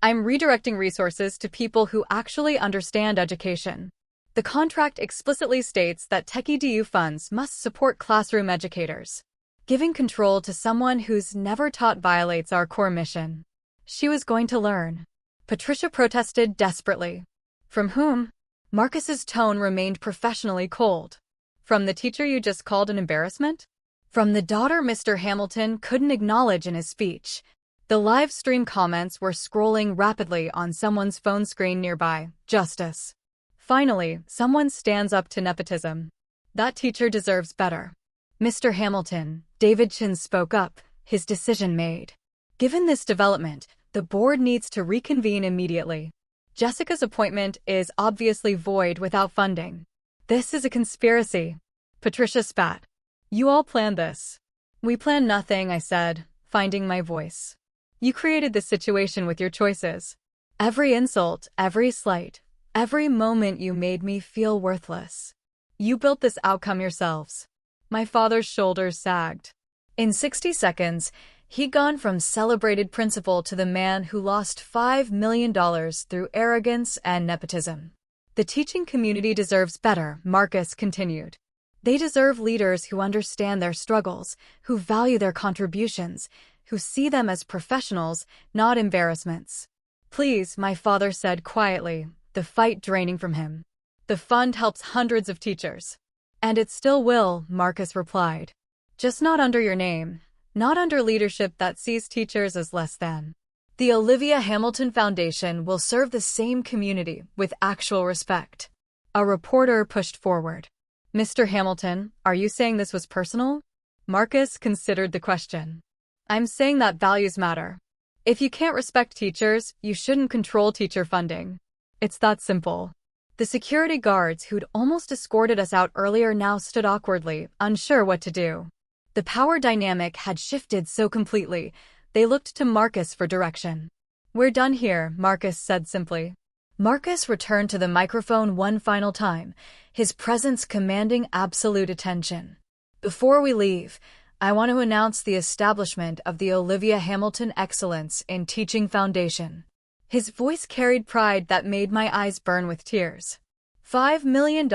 Speaker 1: I'm redirecting resources to people who actually understand education. The contract explicitly states that Techie funds must support classroom educators. Giving control to someone who's never taught violates our core mission. She was going to learn. Patricia protested desperately. From whom? Marcus's tone remained professionally cold. From the teacher you just called an embarrassment? From the daughter Mr. Hamilton couldn't acknowledge in his speech. The live stream comments were scrolling rapidly on someone's phone screen nearby. Justice. Finally, someone stands up to nepotism. That teacher deserves better. Mr. Hamilton, David Chin spoke up, his decision made. Given this development, the board needs to reconvene immediately. Jessica's appointment is obviously void without funding. This is a conspiracy. Patricia spat. You all planned this. We planned nothing, I said, finding my voice. You created this situation with your choices. Every insult, every slight, every moment you made me feel worthless. You built this outcome yourselves. My father's shoulders sagged. In 60 seconds, he'd gone from celebrated principal to the man who lost $5 million through arrogance and nepotism. The teaching community deserves better, Marcus continued. They deserve leaders who understand their struggles, who value their contributions, who see them as professionals, not embarrassments. Please, my father said quietly, the fight draining from him. The fund helps hundreds of teachers. And it still will, Marcus replied. Just not under your name, not under leadership that sees teachers as less than. The Olivia Hamilton Foundation will serve the same community with actual respect. A reporter pushed forward. Mr. Hamilton, are you saying this was personal? Marcus considered the question. I'm saying that values matter. If you can't respect teachers, you shouldn't control teacher funding. It's that simple. The security guards who'd almost escorted us out earlier now stood awkwardly, unsure what to do. The power dynamic had shifted so completely, they looked to Marcus for direction. We're done here, Marcus said simply. Marcus returned to the microphone one final time, his presence commanding absolute attention. Before we leave, I want to announce the establishment of the Olivia Hamilton Excellence in Teaching Foundation. His voice carried pride that made my eyes burn with tears. $5 million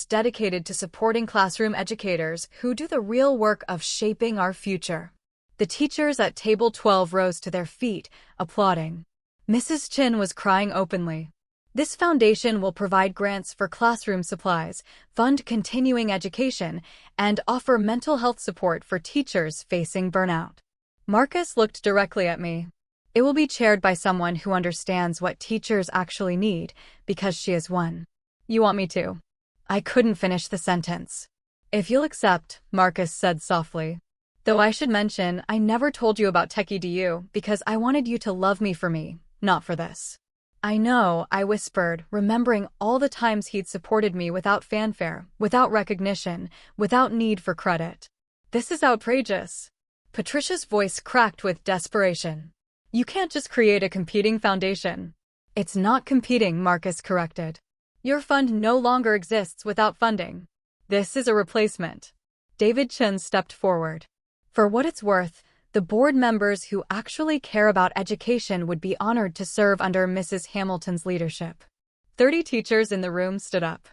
Speaker 1: dedicated to supporting classroom educators who do the real work of shaping our future. The teachers at table 12 rose to their feet, applauding. Mrs. Chin was crying openly. This foundation will provide grants for classroom supplies, fund continuing education, and offer mental health support for teachers facing burnout. Marcus looked directly at me. It will be chaired by someone who understands what teachers actually need, because she is one. You want me to? I couldn't finish the sentence. If you'll accept, Marcus said softly. Though I should mention, I never told you about TechEdu because I wanted you to love me for me, not for this. I know, I whispered, remembering all the times he'd supported me without fanfare, without recognition, without need for credit. This is outrageous. Patricia's voice cracked with desperation. You can't just create a competing foundation. It's not competing, Marcus corrected. Your fund no longer exists without funding. This is a replacement. David Chen stepped forward. For what it's worth, the board members who actually care about education would be honored to serve under Mrs. Hamilton's leadership. 30 teachers in the room stood up.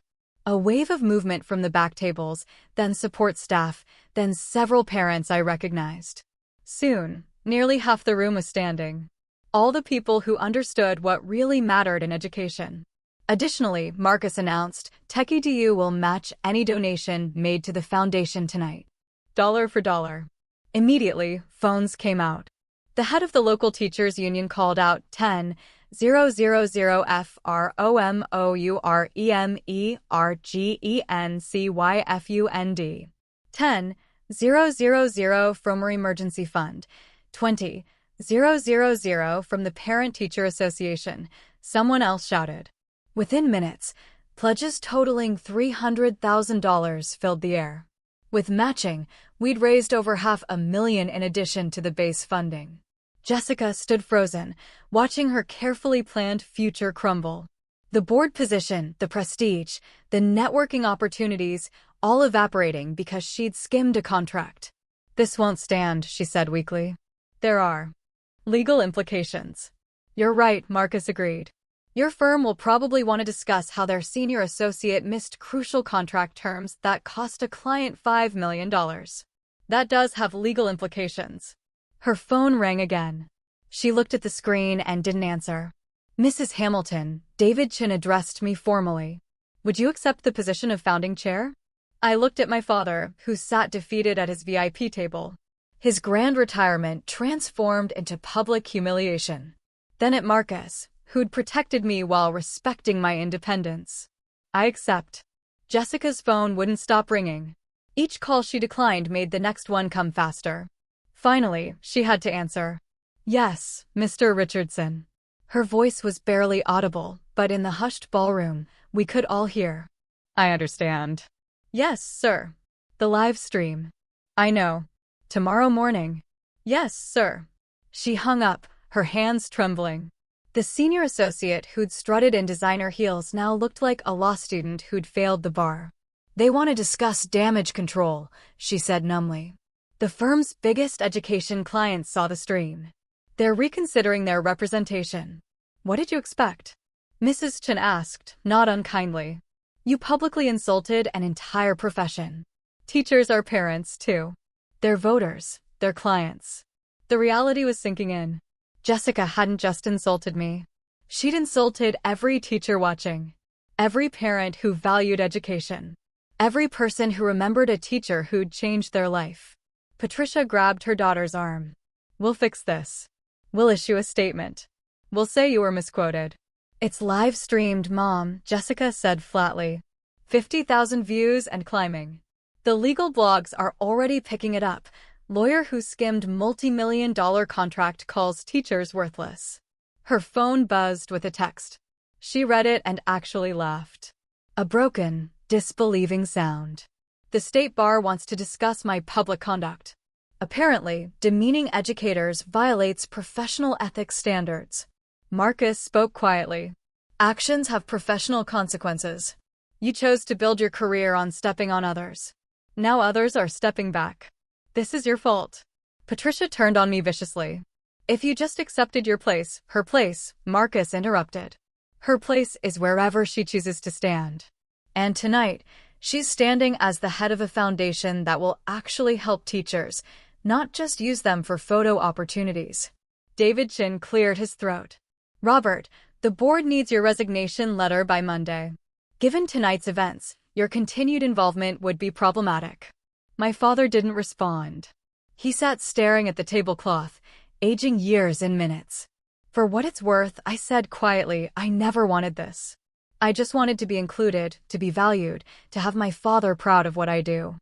Speaker 1: A wave of movement from the back tables, then support staff, then several parents I recognized. Soon, nearly half the room was standing. All the people who understood what really mattered in education. Additionally, Marcus announced, TechEdu will match any donation made to the foundation tonight. Dollar for dollar. Immediately, phones came out. The head of the local teachers union called out 10,000FROMOUREMERGENCYFUND. 10,000 from our emergency fund. 20,000 from the Parent Teacher Association, someone else shouted. Within minutes, pledges totaling $300,000 filled the air. With matching, we'd raised over $500,000 in addition to the base funding. Jessica stood frozen, watching her carefully planned future crumble. The board position, the prestige, the networking opportunities, all evaporating because she'd skimmed a contract. This won't stand, she said weakly. There are legal implications. You're right, Marcus agreed. Your firm will probably want to discuss how their senior associate missed crucial contract terms that cost a client $5 million. That does have legal implications. Her phone rang again. She looked at the screen and didn't answer. Mrs. Hamilton, David Chin addressed me formally. Would you accept the position of founding chair? I looked at my father, who sat defeated at his VIP table. His grand retirement transformed into public humiliation. Then at Marcus, who'd protected me while respecting my independence. I accept. Jessica's phone wouldn't stop ringing. Each call she declined made the next one come faster. Finally, she had to answer. Yes, Mr. Richardson. Her voice was barely audible, but in the hushed ballroom, we could all hear. I understand. Yes, sir. The live stream. I know. Tomorrow morning. Yes, sir. She hung up, her hands trembling. The senior associate who'd strutted in designer heels now looked like a law student who'd failed the bar. They want to discuss damage control, she said numbly. The firm's biggest education clients saw the stream. They're reconsidering their representation. What did you expect? Mrs. Chen asked, not unkindly. You publicly insulted an entire profession. Teachers are parents, too. They're voters, they're clients. The reality was sinking in. Jessica hadn't just insulted me. She'd insulted every teacher watching. Every parent who valued education. Every person who remembered a teacher who'd changed their life. Patricia grabbed her daughter's arm. We'll fix this. We'll issue a statement. We'll say you were misquoted. It's live streamed, Mom, Jessica said flatly. 50,000 views and climbing. The legal blogs are already picking it up. Lawyer who skimmed multi-million-dollar contract calls teachers worthless. Her phone buzzed with a text. She read it and actually laughed. A broken, disbelieving sound. The State Bar wants to discuss my public conduct. Apparently, demeaning educators violates professional ethics standards. Marcus spoke quietly. Actions have professional consequences. You chose to build your career on stepping on others. Now others are stepping back. This is your fault. Patricia turned on me viciously. If you just accepted your place, her place, Marcus interrupted. Her place is wherever she chooses to stand. And tonight, she's standing as the head of a foundation that will actually help teachers, not just use them for photo opportunities. David Chin cleared his throat. Robert, the board needs your resignation letter by Monday. Given tonight's events, your continued involvement would be problematic. My father didn't respond. He sat staring at the tablecloth, aging years in minutes. For what it's worth, I said quietly, I never wanted this. I just wanted to be included, to be valued, to have my father proud of what I do.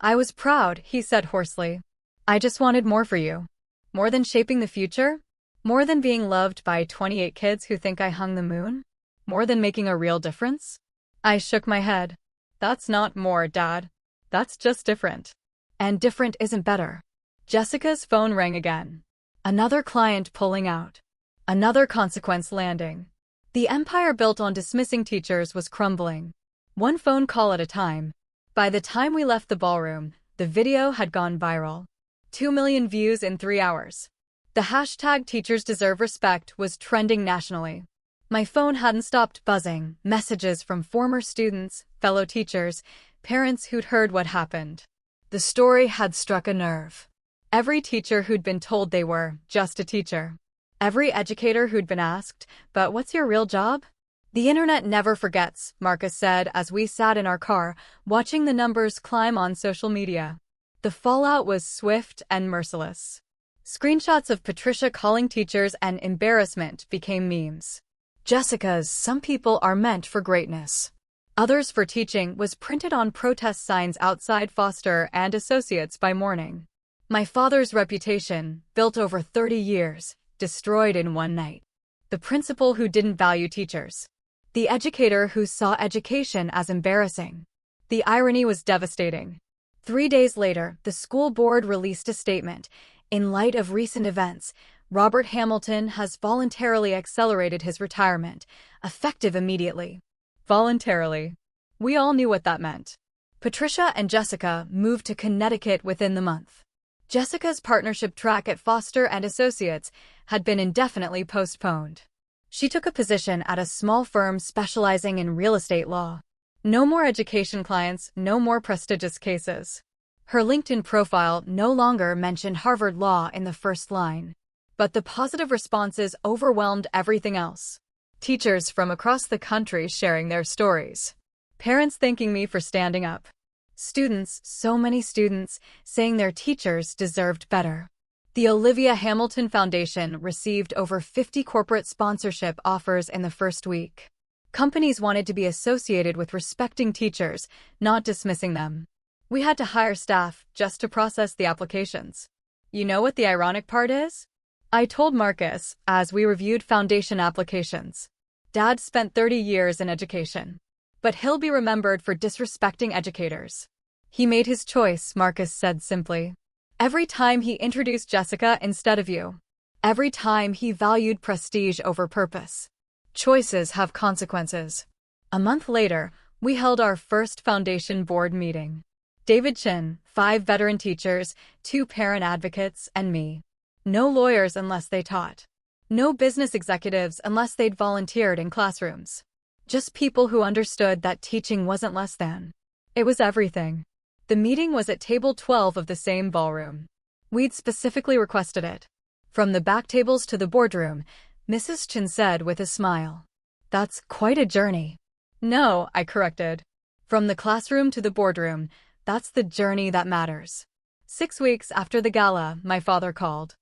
Speaker 1: I was proud, he said hoarsely. I just wanted more for you. More than shaping the future? More than being loved by 28 kids who think I hung the moon? More than making a real difference? I shook my head. That's not more, Dad. That's just different. And different isn't better. Jessica's phone rang again. Another client pulling out. Another consequence landing. The empire built on dismissing teachers was crumbling. One phone call at a time. By the time we left the ballroom, the video had gone viral. 2 million views in 3 hours. The hashtag Teachers Deserve Respect was trending nationally. My phone hadn't stopped buzzing, messages from former students, fellow teachers, parents who'd heard what happened. The story had struck a nerve. Every teacher who'd been told they were just a teacher. Every educator who'd been asked, but what's your real job? The internet never forgets, Marcus said as we sat in our car, watching the numbers climb on social media. The fallout was swift and merciless. Screenshots of Patricia calling teachers an embarrassment became memes. Jessica's "Some people are meant for greatness. Others for teaching" was printed on protest signs outside Foster and Associates by morning. My father's reputation, built over 30 years, destroyed in one night. The principal who didn't value teachers. The educator who saw education as embarrassing. The irony was devastating. 3 days later, the school board released a statement. In light of recent events, Robert Hamilton has voluntarily accelerated his retirement, effective immediately. Voluntarily. We all knew what that meant. Patricia and Jessica moved to Connecticut within the month. Jessica's partnership track at Foster and Associates had been indefinitely postponed. She took a position at a small firm specializing in real estate law. No more education clients, no more prestigious cases. Her LinkedIn profile no longer mentioned Harvard Law in the first line. But the positive responses overwhelmed everything else. Teachers from across the country sharing their stories. Parents thanking me for standing up. Students, so many students, saying their teachers deserved better. The Olivia Hamilton Foundation received over 50 corporate sponsorship offers in the first week. Companies wanted to be associated with respecting teachers, not dismissing them. We had to hire staff just to process the applications. You know what the ironic part is? I told Marcus as we reviewed foundation applications. Dad spent 30 years in education. But he'll be remembered for disrespecting educators. He made his choice, Marcus said simply. Every time he introduced Jessica instead of you. Every time he valued prestige over purpose. Choices have consequences. A month later, we held our first foundation board meeting. David Chin, 5 veteran teachers, 2 parent advocates, and me. No lawyers unless they taught. No business executives unless they'd volunteered in classrooms. Just people who understood that teaching wasn't less than. It was everything. The meeting was at table 12 of the same ballroom. We'd specifically requested it. From the back tables to the boardroom, Mrs. Chin said with a smile. That's quite a journey. No, I corrected. From the classroom to the boardroom, that's the journey that matters. 6 weeks after the gala, my father called.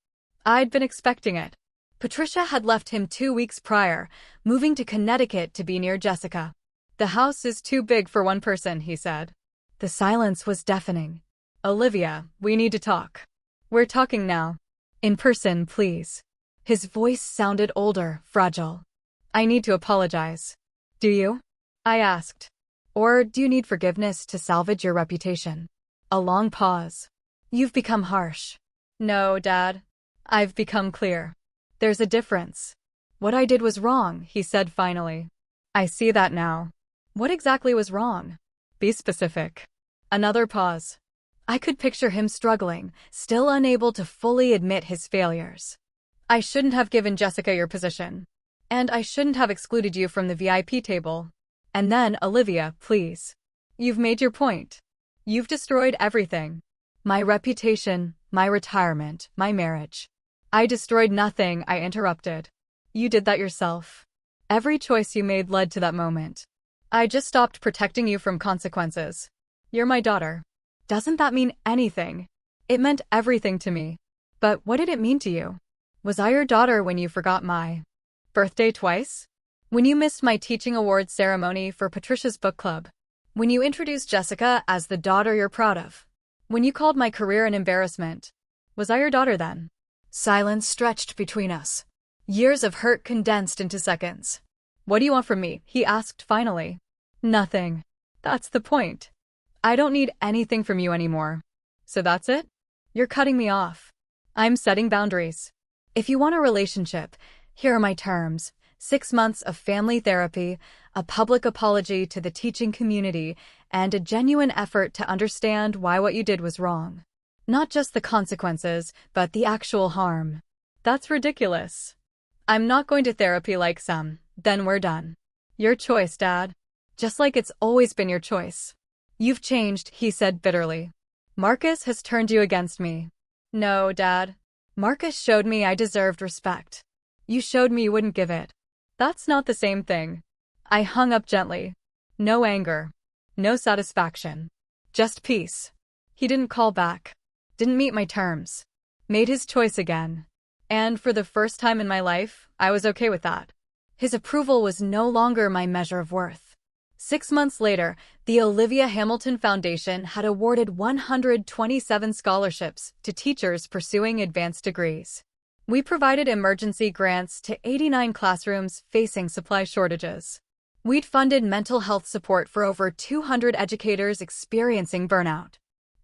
Speaker 1: I'd been expecting it. Patricia had left him 2 weeks prior, moving to Connecticut to be near Jessica. The house is too big for one person, he said. The silence was deafening. Olivia, we need to talk. We're talking now. In person, please. His voice sounded older, fragile. I need to apologize. Do you? I asked. Or do you need forgiveness to salvage your reputation? A long pause. You've become harsh. No, Dad. I've become clear. There's a difference. What I did was wrong, he said finally. I see that now. What exactly was wrong? Be specific. Another pause. I could picture him struggling, still unable to fully admit his failures. I shouldn't have given Jessica your position. And I shouldn't have excluded you from the VIP table. And then, Olivia, please. You've made your point. You've destroyed everything. My reputation, my retirement, my marriage. I destroyed nothing, I interrupted. You did that yourself. Every choice you made led to that moment. I just stopped protecting you from consequences. You're my daughter. Doesn't that mean anything? It meant everything to me. But what did it mean to you? Was I your daughter when you forgot my birthday twice? When you missed my teaching awards ceremony for Patricia's book club? When you introduced Jessica as the daughter you're proud of? When you called my career an embarrassment? Was I your daughter then? Silence stretched between us. Years of hurt condensed into seconds. What do you want from me? He asked finally. Nothing. That's the point. I don't need anything from you anymore. So that's it? You're cutting me off. I'm setting boundaries. If you want a relationship, here are my terms. 6 months of family therapy, a public apology to the teaching community, and a genuine effort to understand why what you did was wrong. Not just the consequences, but the actual harm. That's ridiculous. I'm not going to therapy like some. Then we're done. Your choice, Dad. Just like it's always been your choice. You've changed, he said bitterly. Marcus has turned you against me. No, Dad. Marcus showed me I deserved respect. You showed me you wouldn't give it. That's not the same thing. I hung up gently. No anger. No satisfaction. Just peace. He didn't call back. Didn't meet my terms. Made his choice again. And for the first time in my life, I was okay with that. His approval was no longer my measure of worth. 6 months later, the Olivia Hamilton Foundation had awarded 127 scholarships to teachers pursuing advanced degrees. We provided emergency grants to 89 classrooms facing supply shortages. We'd funded mental health support for over 200 educators experiencing burnout.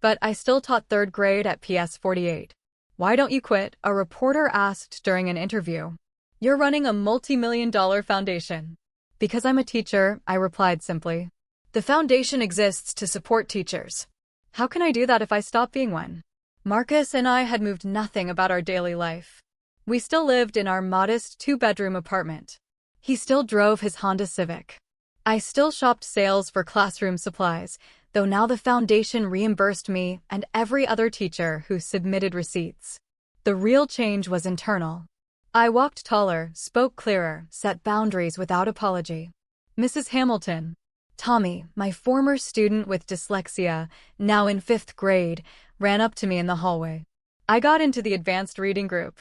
Speaker 1: But I still taught 3rd grade at PS 48. Why don't you quit? A reporter asked during an interview. You're running a multi-million-dollar foundation. Because I'm a teacher, I replied simply. The foundation exists to support teachers. How can I do that if I stop being one? Marcus and I had moved nothing about our daily life. We still lived in our modest 2-bedroom apartment. He still drove his Honda Civic. I still shopped sales for classroom supplies, though now the foundation reimbursed me and every other teacher who submitted receipts. The real change was internal. I walked taller, spoke clearer, set boundaries without apology. Mrs. Hamilton. Tommy, my former student with dyslexia, now in 5th grade, ran up to me in the hallway. I got into the advanced reading group.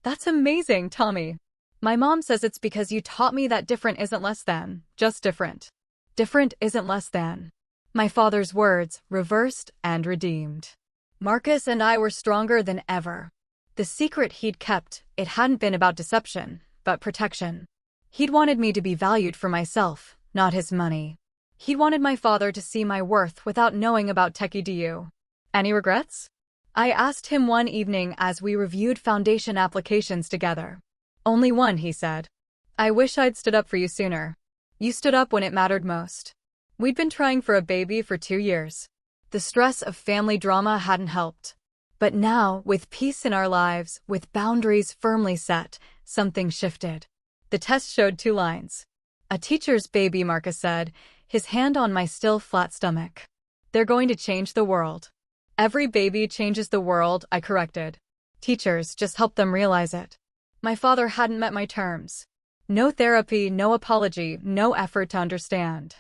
Speaker 1: That's amazing, Tommy. My mom says it's because you taught me that different isn't less than, just different. Different isn't less than. My father's words, reversed and redeemed. Marcus and I were stronger than ever. The secret he'd kept, it hadn't been about deception, but protection. He'd wanted me to be valued for myself, not his money. He wanted my father to see my worth without knowing about Techie DU. Any regrets? I asked him one evening as we reviewed foundation applications together. Only one, he said. I wish I'd stood up for you sooner. You stood up when it mattered most. We'd been trying for a baby for 2 years. The stress of family drama hadn't helped. But now, with peace in our lives, with boundaries firmly set, something shifted. The test showed 2 lines. A teacher's baby, Marcus said, his hand on my still flat stomach. They're going to change the world. Every baby changes the world, I corrected. Teachers just help them realize it. My father hadn't met my terms. No therapy, no apology, no effort to understand.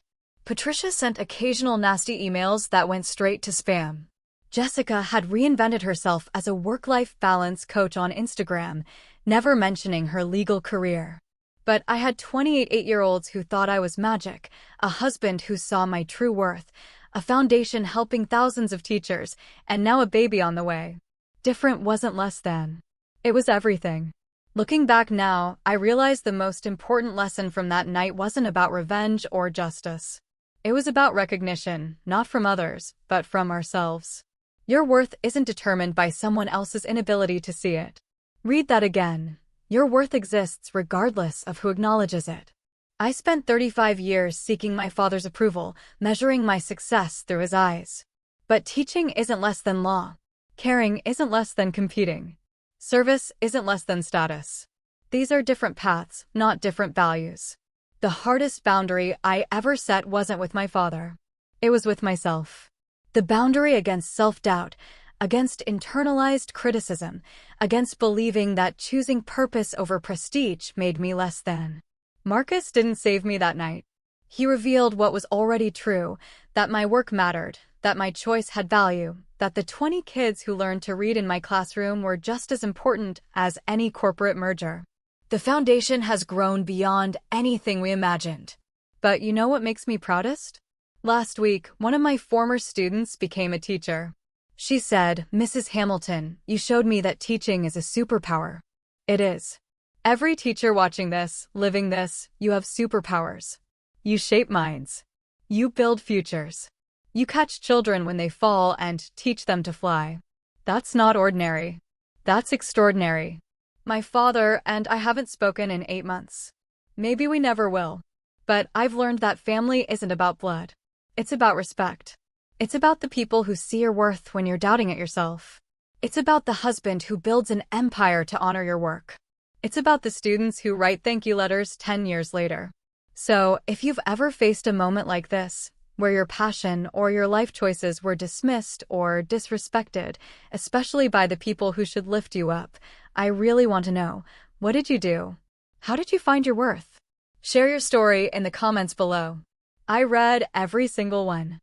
Speaker 1: Patricia sent occasional nasty emails that went straight to spam. Jessica had reinvented herself as a work-life balance coach on Instagram, never mentioning her legal career. But I had 28 8-year-olds who thought I was magic, a husband who saw my true worth, a foundation helping thousands of teachers, and now a baby on the way. Different wasn't less than. It was everything. Looking back now, I realized the most important lesson from that night wasn't about revenge or justice. It was about recognition, not from others, but from ourselves. Your worth isn't determined by someone else's inability to see it. Read that again. Your worth exists regardless of who acknowledges it. I spent 35 years seeking my father's approval, measuring my success through his eyes. But teaching isn't less than law. Caring isn't less than competing. Service isn't less than status. These are different paths, not different values. The hardest boundary I ever set wasn't with my father. It was with myself. The boundary against self-doubt, against internalized criticism, against believing that choosing purpose over prestige made me less than. Marcus didn't save me that night. He revealed what was already true, that my work mattered, that my choice had value, that the 20 kids who learned to read in my classroom were just as important as any corporate merger. The foundation has grown beyond anything we imagined. But you know what makes me proudest? Last week, one of my former students became a teacher. She said, "Mrs. Hamilton, you showed me that teaching is a superpower." It is. Every teacher watching this, living this, you have superpowers. You shape minds. You build futures. You catch children when they fall and teach them to fly. That's not ordinary. That's extraordinary. My father and I haven't spoken in 8 months. Maybe we never will. But I've learned that family isn't about blood. It's about respect. It's about the people who see your worth when you're doubting it yourself. It's about the husband who builds an empire to honor your work. It's about the students who write thank you letters 10 years later. So, if you've ever faced a moment like this, where your passion or your life choices were dismissed or disrespected, especially by the people who should lift you up, I really want to know, what did you do? How did you find your worth? Share your story in the comments below. I read every single one.